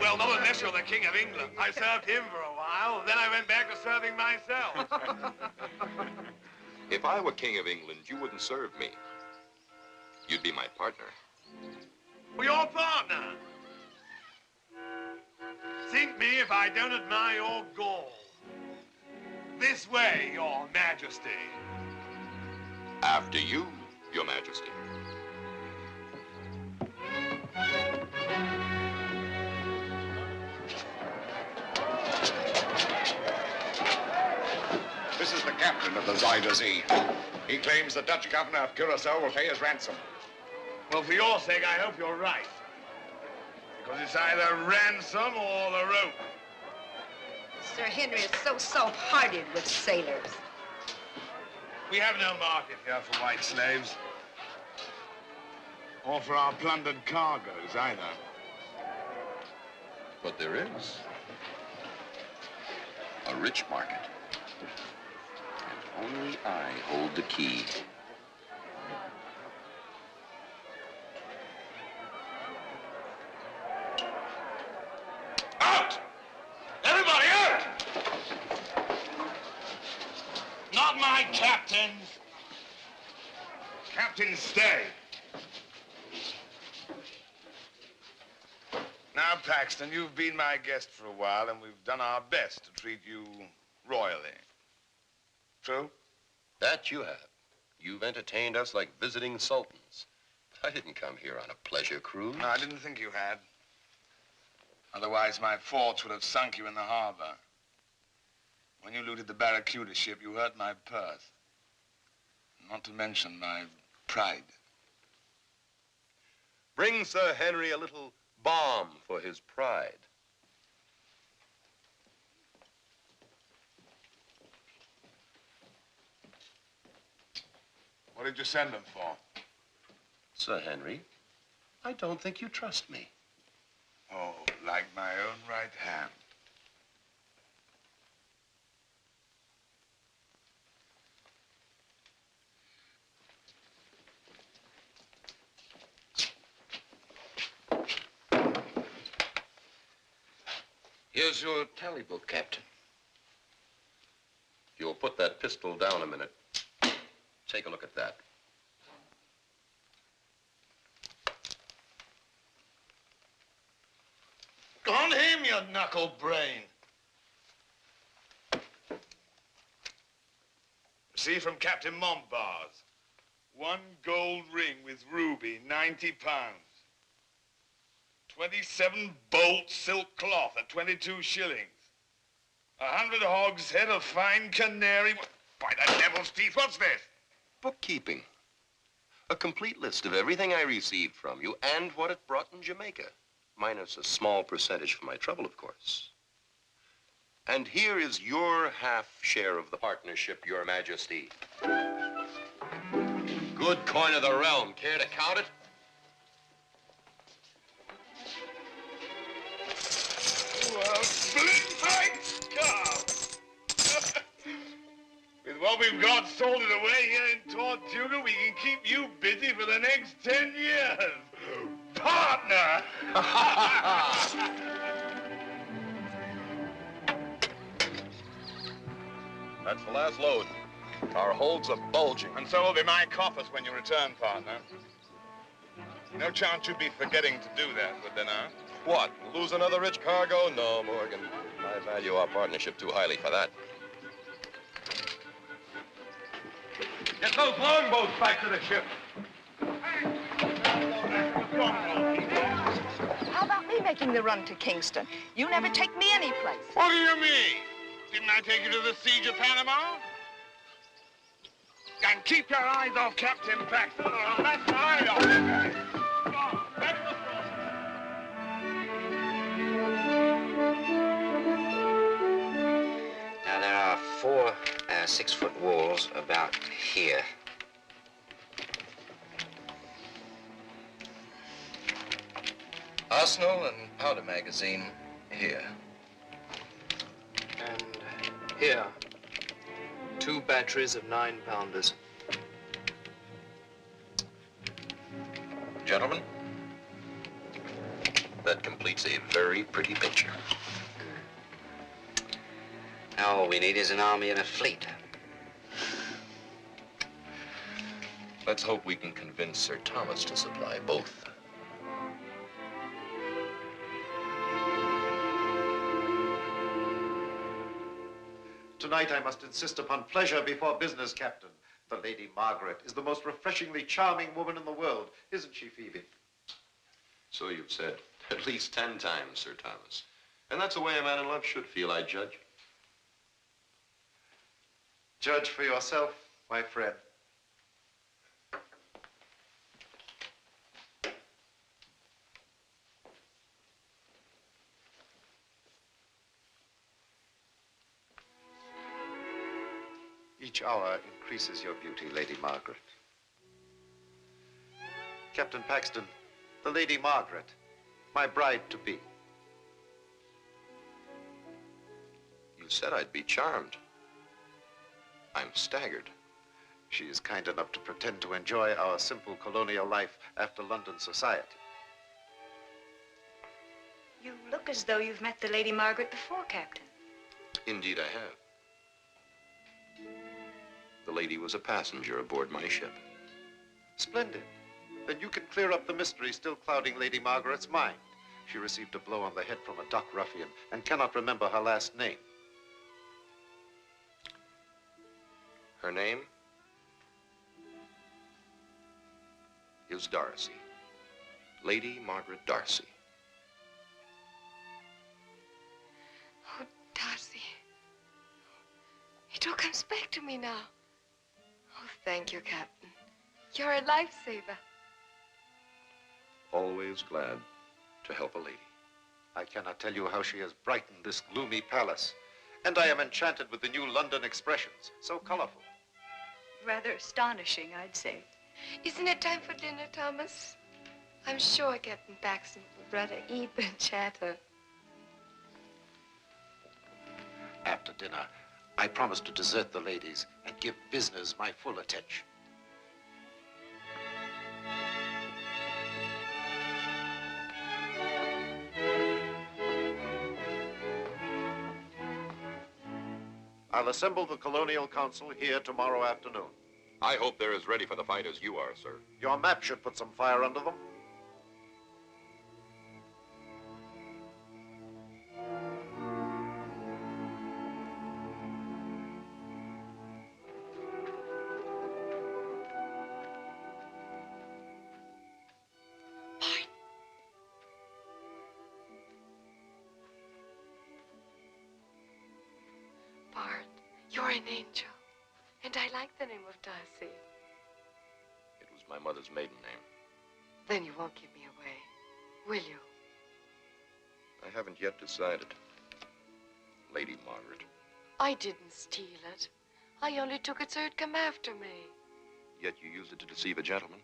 Well, not unless you're the King of England. I served him for a while, then I went back to serving myself. If I were King of England, you wouldn't serve me. You'd be my partner. Your partner? Think me if I don't admire your gall. This way, Your Majesty. After you, Your Majesty. This is the captain of the Zuyder Zee. He claims the Dutch governor of Curacao will pay his ransom. Well, for your sake, I hope you're right. Because it's either ransom or the rope. Sir Henry is so soft-hearted with sailors. We have no market here for white slaves. Or for our plundered cargoes, either. But there is. A rich market. And only I hold the key. Out! Everybody out! Not my captains. Captains, stay. Now, Paxton, you've been my guest for a while, and we've done our best to treat you royally. True? That you have. You've entertained us like visiting sultans. But I didn't come here on a pleasure cruise. No, I didn't think you had. Otherwise, my forts would have sunk you in the harbor. When you looted the Barracuda ship, you hurt my purse. Not to mention my pride. Bring Sir Henry a little balm for his pride. What did you send them for? Sir Henry, I don't think you trust me. Oh, like my own right hand. Here's your tally book, Captain. You'll put that pistol down a minute. Take a look at that. On him, you knuckle brain. See, from Captain Montbars. 1 gold ring with ruby, 90 pounds. 27 bolt silk cloth at 22 shillings. 100 hogshead of fine canary. By the devil's teeth, what's this? Bookkeeping. A complete list of everything I received from you and what it brought in Jamaica. Minus a small percentage for my trouble, of course. And here is your half share of the partnership, Your Majesty. Good coin of the realm. Care to count it? Well, flight scarf. With what we've got salted away here in Tortuga, we can keep you busy for the next 10 years. Partner! That's the last load. Our holds are bulging. And so will be my coffers when you return, partner. No chance you'd be forgetting to do that, would there now? What? Lose another rich cargo? No, Morgan. I value our partnership too highly for that. Get those longboats back to the ship. How about me making the run to Kingston? You never take me anyplace. What do you mean? Didn't I take you to the siege of Panama? And keep your eyes off Captain Paxton, or I'll let my eye off you guys. Come on, back to the front. Now, there are 4 6-foot walls about here. Arsenal and powder magazine here. And here, 2 batteries of 9-pounders. Gentlemen, that completes a very pretty picture. Now, all we need is an army and a fleet. Let's hope we can convince Sir Thomas to supply both. Tonight I must insist upon pleasure before business, Captain. The Lady Margaret is the most refreshingly charming woman in the world, isn't she, Phoebe? So you've said at least 10 times, Sir Thomas. And that's the way a man in love should feel, I judge. Judge for yourself, my friend. Each hour increases your beauty, Lady Margaret. Captain Paxton, the Lady Margaret, my bride-to-be. You said I'd be charmed. I'm staggered. She is kind enough to pretend to enjoy our simple colonial life after London society. You look as though you've met the Lady Margaret before, Captain. Indeed, I have. The lady was a passenger aboard my ship. Splendid. Then you can clear up the mystery still clouding Lady Margaret's mind. She received a blow on the head from a dock ruffian and cannot remember her last name. Her name is Darcy. Lady Margaret Darcy. Oh, Darcy. It all comes back to me now. Oh, thank you, Captain. You're a lifesaver. Always glad to help a lady. I cannot tell you how she has brightened this gloomy palace. And I am enchanted with the new London expressions, so colorful. Rather astonishing, I'd say. Isn't it time for dinner, Thomas? I'm sure Captain Paxton would rather eat than chatter. After dinner, I promise to desert the ladies and give business my full attention. I'll assemble the Colonial Council here tomorrow afternoon. I hope they're as ready for the fight as you are, sir. Your map should put some fire under them. Bart, you're an angel. And I like the name of Darcy. It was my mother's maiden name. Then you won't give me away, will you? I haven't yet decided. Lady Margaret. I didn't steal it. I only took it so it'd come after me. Yet you used it to deceive a gentleman.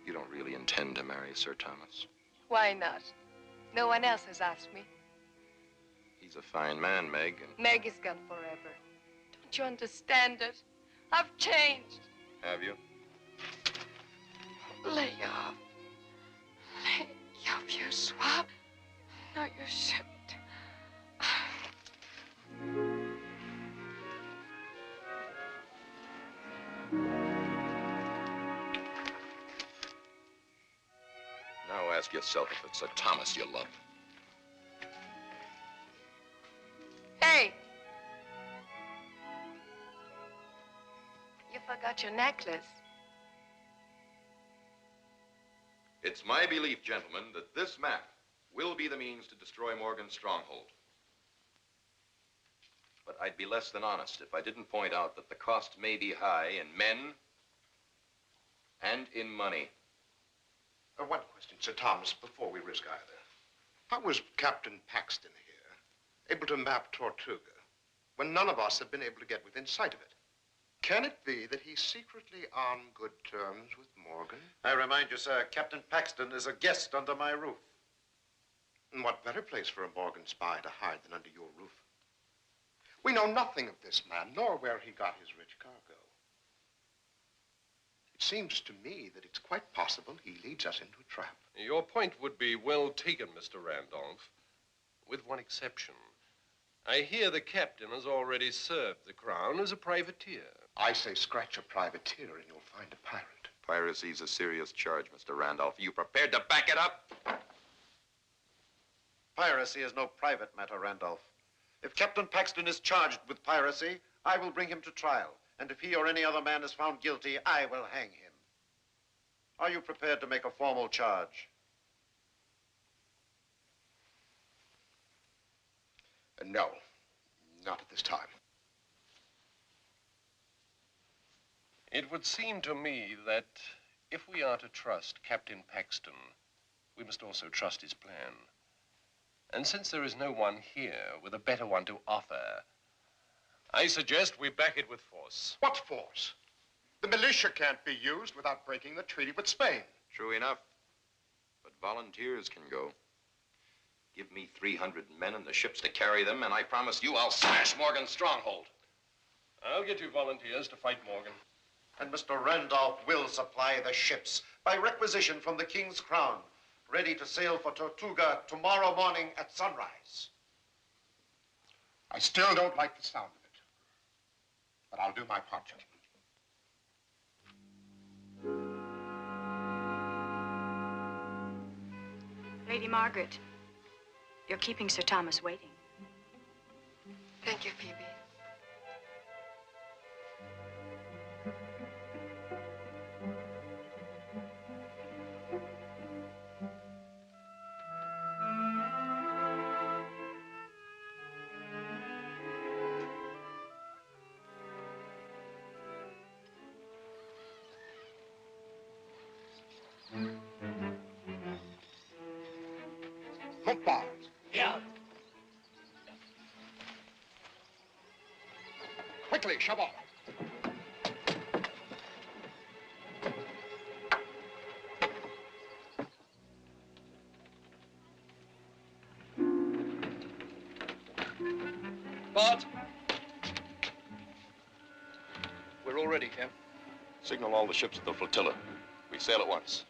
You don't really intend to marry Sir Thomas. Why not? No one else has asked me. He's a fine man, Meg, and Meg is gone forever. Don't you understand it? I've changed. have you? Lay off. Lay off, you swab. No, you shouldn't. Now ask yourself if it's Sir Thomas you love. Hey! You forgot your necklace. It's my belief, gentlemen, that this map will be the means to destroy Morgan's stronghold. But I'd be less than honest if I didn't point out that the cost may be high in men and in money. One question, Sir Thomas, before we risk either. How was Captain Paxton here able to map Tortuga when none of us have been able to get within sight of it? Can it be that he's secretly on good terms with Morgan? I remind you, sir, Captain Paxton is a guest under my roof. And what better place for a Morgan spy to hide than under your roof? We know nothing of this man, nor where he got his rich cargo. It seems to me that it's quite possible he leads us into a trap. Your point would be well taken, Mr. Randolph, with one exception. I hear the captain has already served the crown as a privateer. I say scratch a privateer and you'll find a pirate. Piracy's a serious charge, Mr. Randolph. Are you prepared to back it up? Piracy is no private matter, Randolph. If Captain Paxton is charged with piracy, I will bring him to trial. And if he or any other man is found guilty, I will hang him. Are you prepared to make a formal charge? No, not at this time. It would seem to me that if we are to trust Captain Paxton, we must also trust his plan. And since there is no one here with a better one to offer, I suggest we back it with force. What force? The militia can't be used without breaking the treaty with Spain. True enough. But volunteers can go. Give me 300 men and the ships to carry them, and I promise you I'll smash Morgan's stronghold. I'll get you volunteers to fight Morgan. And Mr. Randolph will supply the ships by requisition from the King's Crown, ready to sail for Tortuga tomorrow morning at sunrise. I still don't like the sound of it, but I'll do my part, gentlemen. Lady Margaret, you're keeping Sir Thomas waiting. Thank you, Phoebe. Hook bars. Yeah. Quickly, shove off. Bart! We're all ready, Cap. Signal all the ships of the flotilla. We sail at once.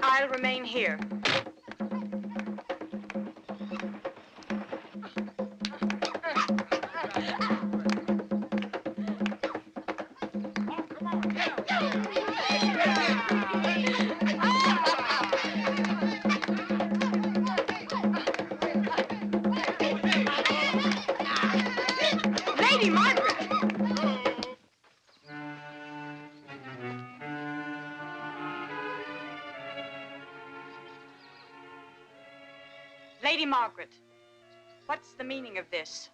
I'll remain here. Lady Margaret! Lady Margaret, what's the meaning of this?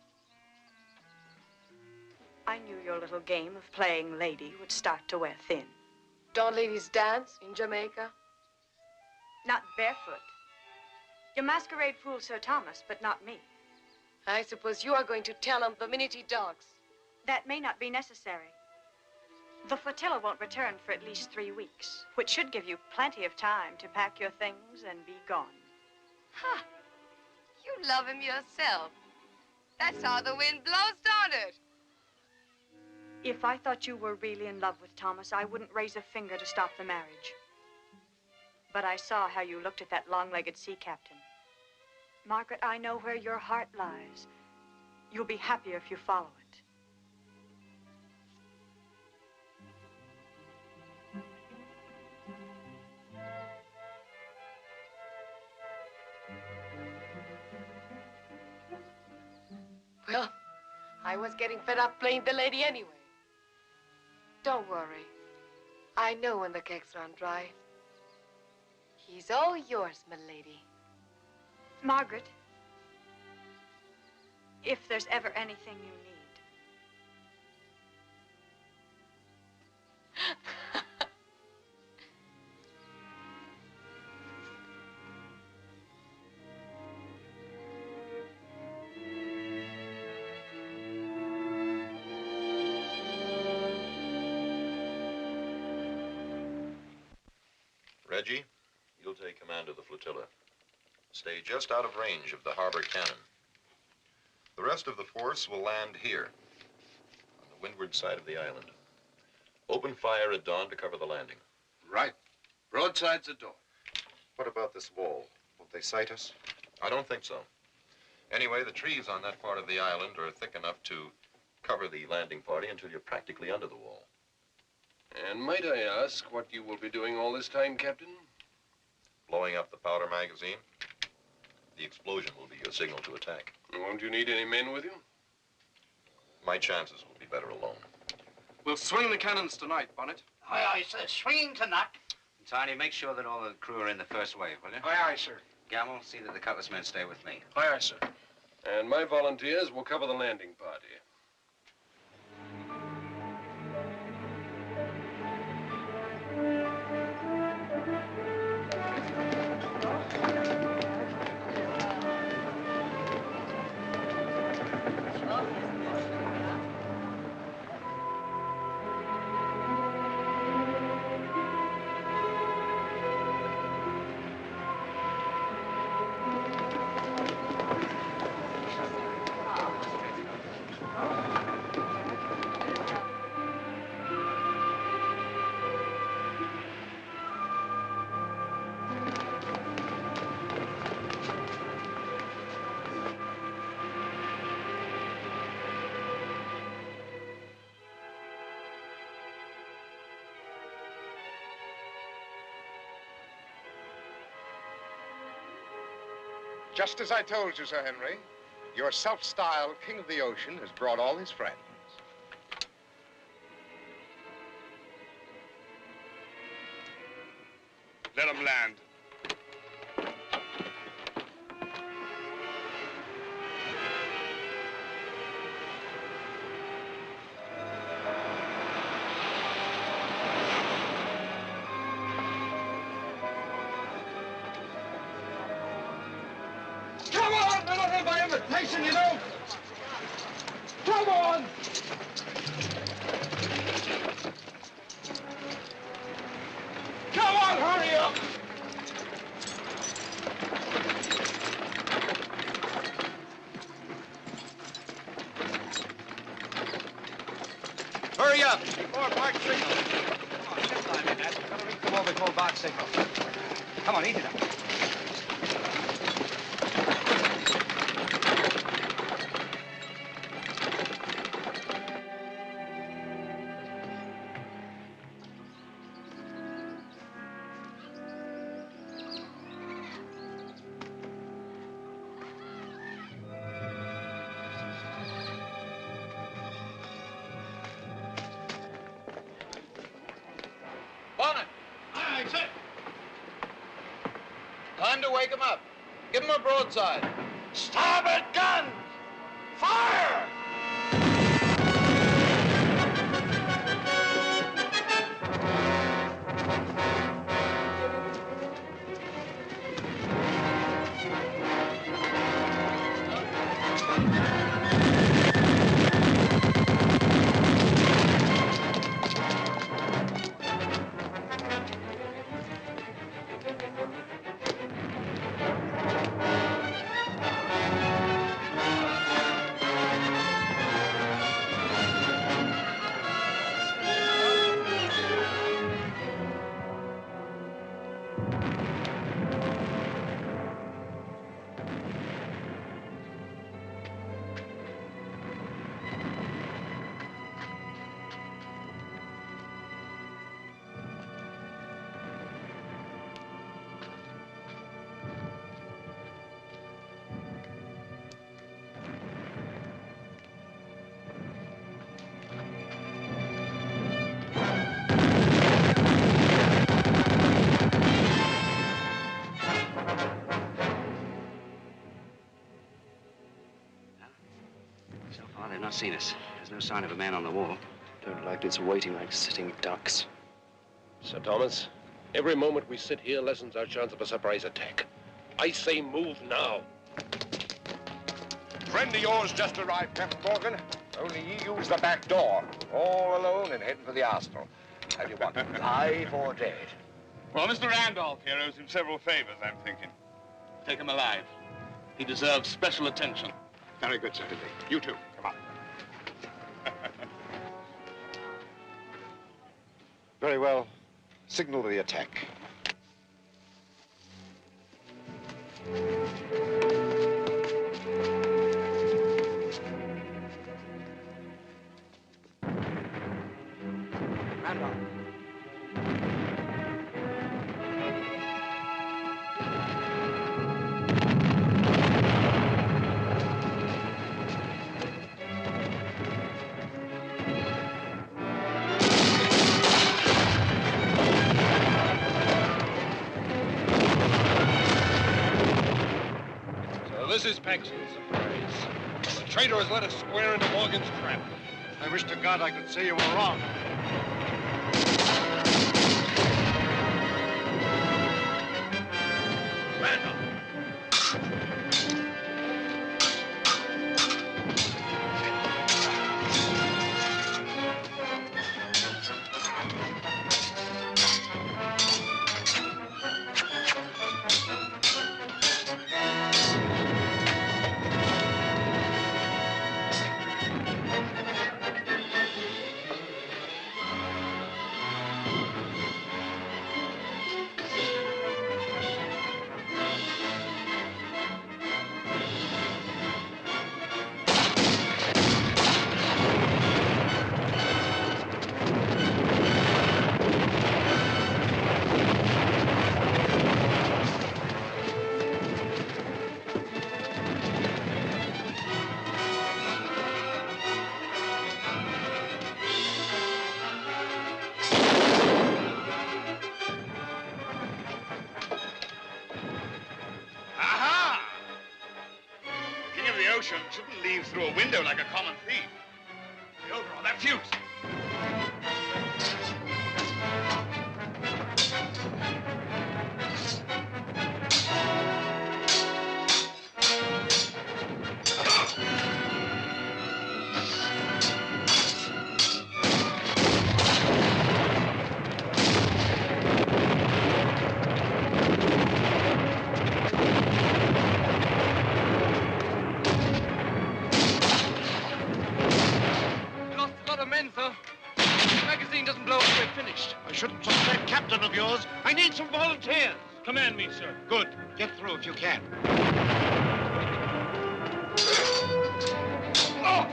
I knew your little game of playing lady would start to wear thin. Don't ladies dance in Jamaica? Not barefoot. You masquerade fool Sir Thomas, but not me. I suppose you are going to tell him the minute he docks. That may not be necessary. The flotilla won't return for at least 3 weeks, which should give you plenty of time to pack your things and be gone. Ha! You love him yourself. That's how the wind blows, don't it? If I thought you were really in love with Thomas, I wouldn't raise a finger to stop the marriage. But I saw how you looked at that long-legged sea captain. Margaret, I know where your heart lies. You'll be happier if you follow it. Well, I was getting fed up playing the lady anyway. Don't worry. I know when the kegs run dry. He's all yours, my lady. Margaret, if there's ever anything you need. Reggie, you'll take command of the flotilla. Stay just out of range of the harbor cannon. The rest of the force will land here, on the windward side of the island. Open fire at dawn to cover the landing. Right. Broadside's the door. What about this wall? Won't they sight us? I don't think so. Anyway, the trees on that part of the island are thick enough to cover the landing party until you're practically under the wall. And might I ask what you will be doing all this time, Captain? Blowing up the powder magazine. The explosion will be your signal to attack. Won't you need any men with you? My chances will be better alone. We'll swing the cannons tonight, Bonnet. Aye, aye, sir. Swinging tonight. Tiny, make sure that all the crew are in the first wave, will you? Aye, aye, sir. Gamble, see that the cutlass men stay with me. Aye, aye, sir. And my volunteers will cover the landing party. Just as I told you, Sir Henry, your self-styled King of the Ocean has brought all his friends. Let them land. Come on! I don't have my invitation, you know! Come on! Come on, hurry up! Hurry up, before Bart signals. Come on, get on, Ned. Gotta reach them all before Bart signals. Come on, eat it up. Bonnet! Aye, sir. Time to wake him up. Give him a broadside. Starboard guns! Fire! So far, they've not seen us. There's no sign of a man on the wall. Don't like this waiting like sitting ducks. Sir Thomas, every moment we sit here lessens our chance of a surprise attack. I say move now. Friend of yours just arrived, Captain Morgan. Only he used the back door. All alone and heading for the arsenal. How do you want him, alive or dead? Well, Mr. Randolph here owes him several favors, I'm thinking. Take him alive. He deserves special attention. Very good, Sir Henry. You too. Come on. Very well. Signal the attack. Randolph. So this is Paxton's surprise. The traitor has led us square into Morgan's trap. I wish to God I could say you were wrong. the ocean shouldn't leave through a window like a common thief. The overall, that fuse. I shouldn't trust that captain of yours. I need some volunteers. Command me, sir. Good. Get through if you can. Oh!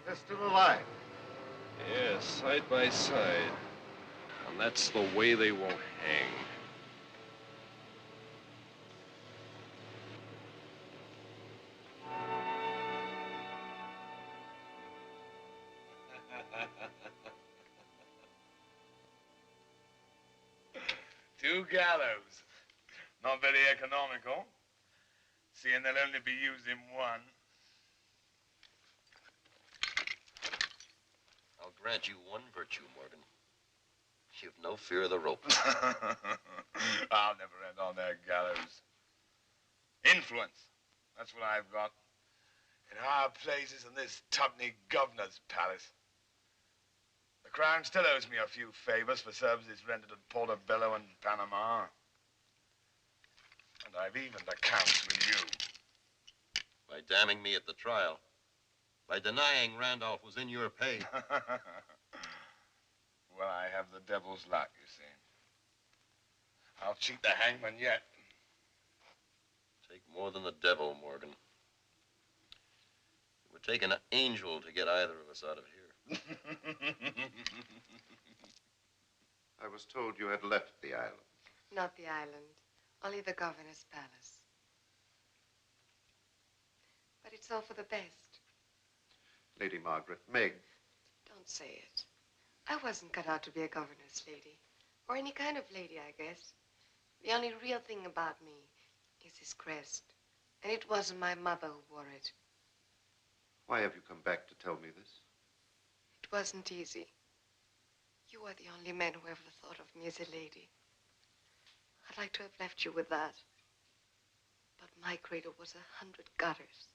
They're still alive. Yes, side by side. And that's the way they won't hang. Two gallows. Not very economical, seeing they'll only be used in one. I'll grant you one virtue, Morgan. You've no fear of the rope. I'll never end on that gallows. Influence. That's what I've got. In higher places than this tuppenny governor's palace. The Crown still owes me a few favors for services rendered at Portobello and Panama. And I've evened accounts with you. By damning me at the trial. By denying Randolph was in your pay. Well, I have the devil's luck, you see. I'll cheat the hangman yet. Take more than the devil, Morgan. It would take an angel to get either of us out of here. I was told you had left the island. Not the island, only the governor's palace. But it's all for the best. Lady Margaret, Meg. Don't say it. I wasn't cut out to be a governor's lady. Or any kind of lady, I guess. The only real thing about me is this crest. And it wasn't my mother who wore it. Why have you come back to tell me this? It wasn't easy. You are the only man who ever thought of me as a lady. I'd like to have left you with that. But my cradle was 100 gutters.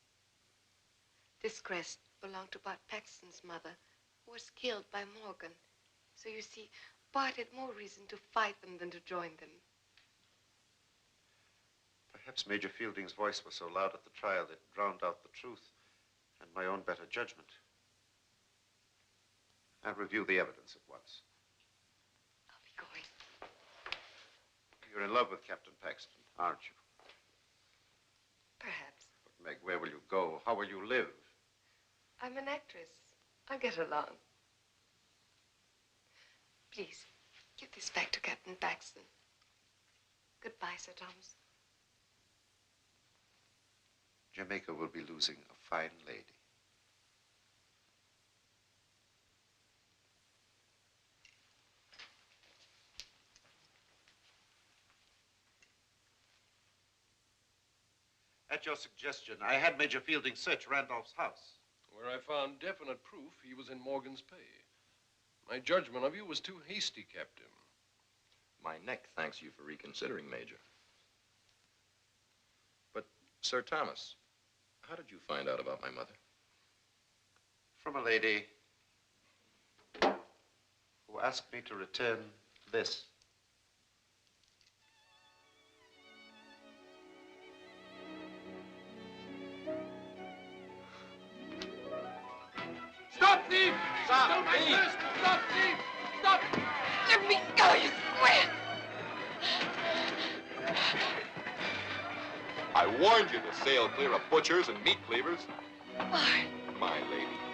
This crest belonged to Bart Paxton's mother, who was killed by Morgan. So you see, Bart had more reason to fight them than to join them. Perhaps Major Fielding's voice was so loud at the trial that it drowned out the truth and my own better judgment. I'll review the evidence at once. I'll be going. You're in love with Captain Paxton, aren't you? Perhaps. But Meg, where will you go? How will you live? I'm an actress. I'll get along. Please, give this back to Captain Paxton. Goodbye, Sir Thomas. Jamaica will be losing a fine lady. At your suggestion, I had Major Fielding search Randolph's house. Where I found definite proof he was in Morgan's pay. My judgment of you was too hasty, Captain. My neck thanks you for reconsidering, Major. But, Sir Thomas, how did you find out about my mother? From a lady who asked me to return this. Stop thief! Stop thief! Stop thief! Stop! Let me go, you square! I warned you to sail clear of butchers and meat cleavers. Bart. My lady.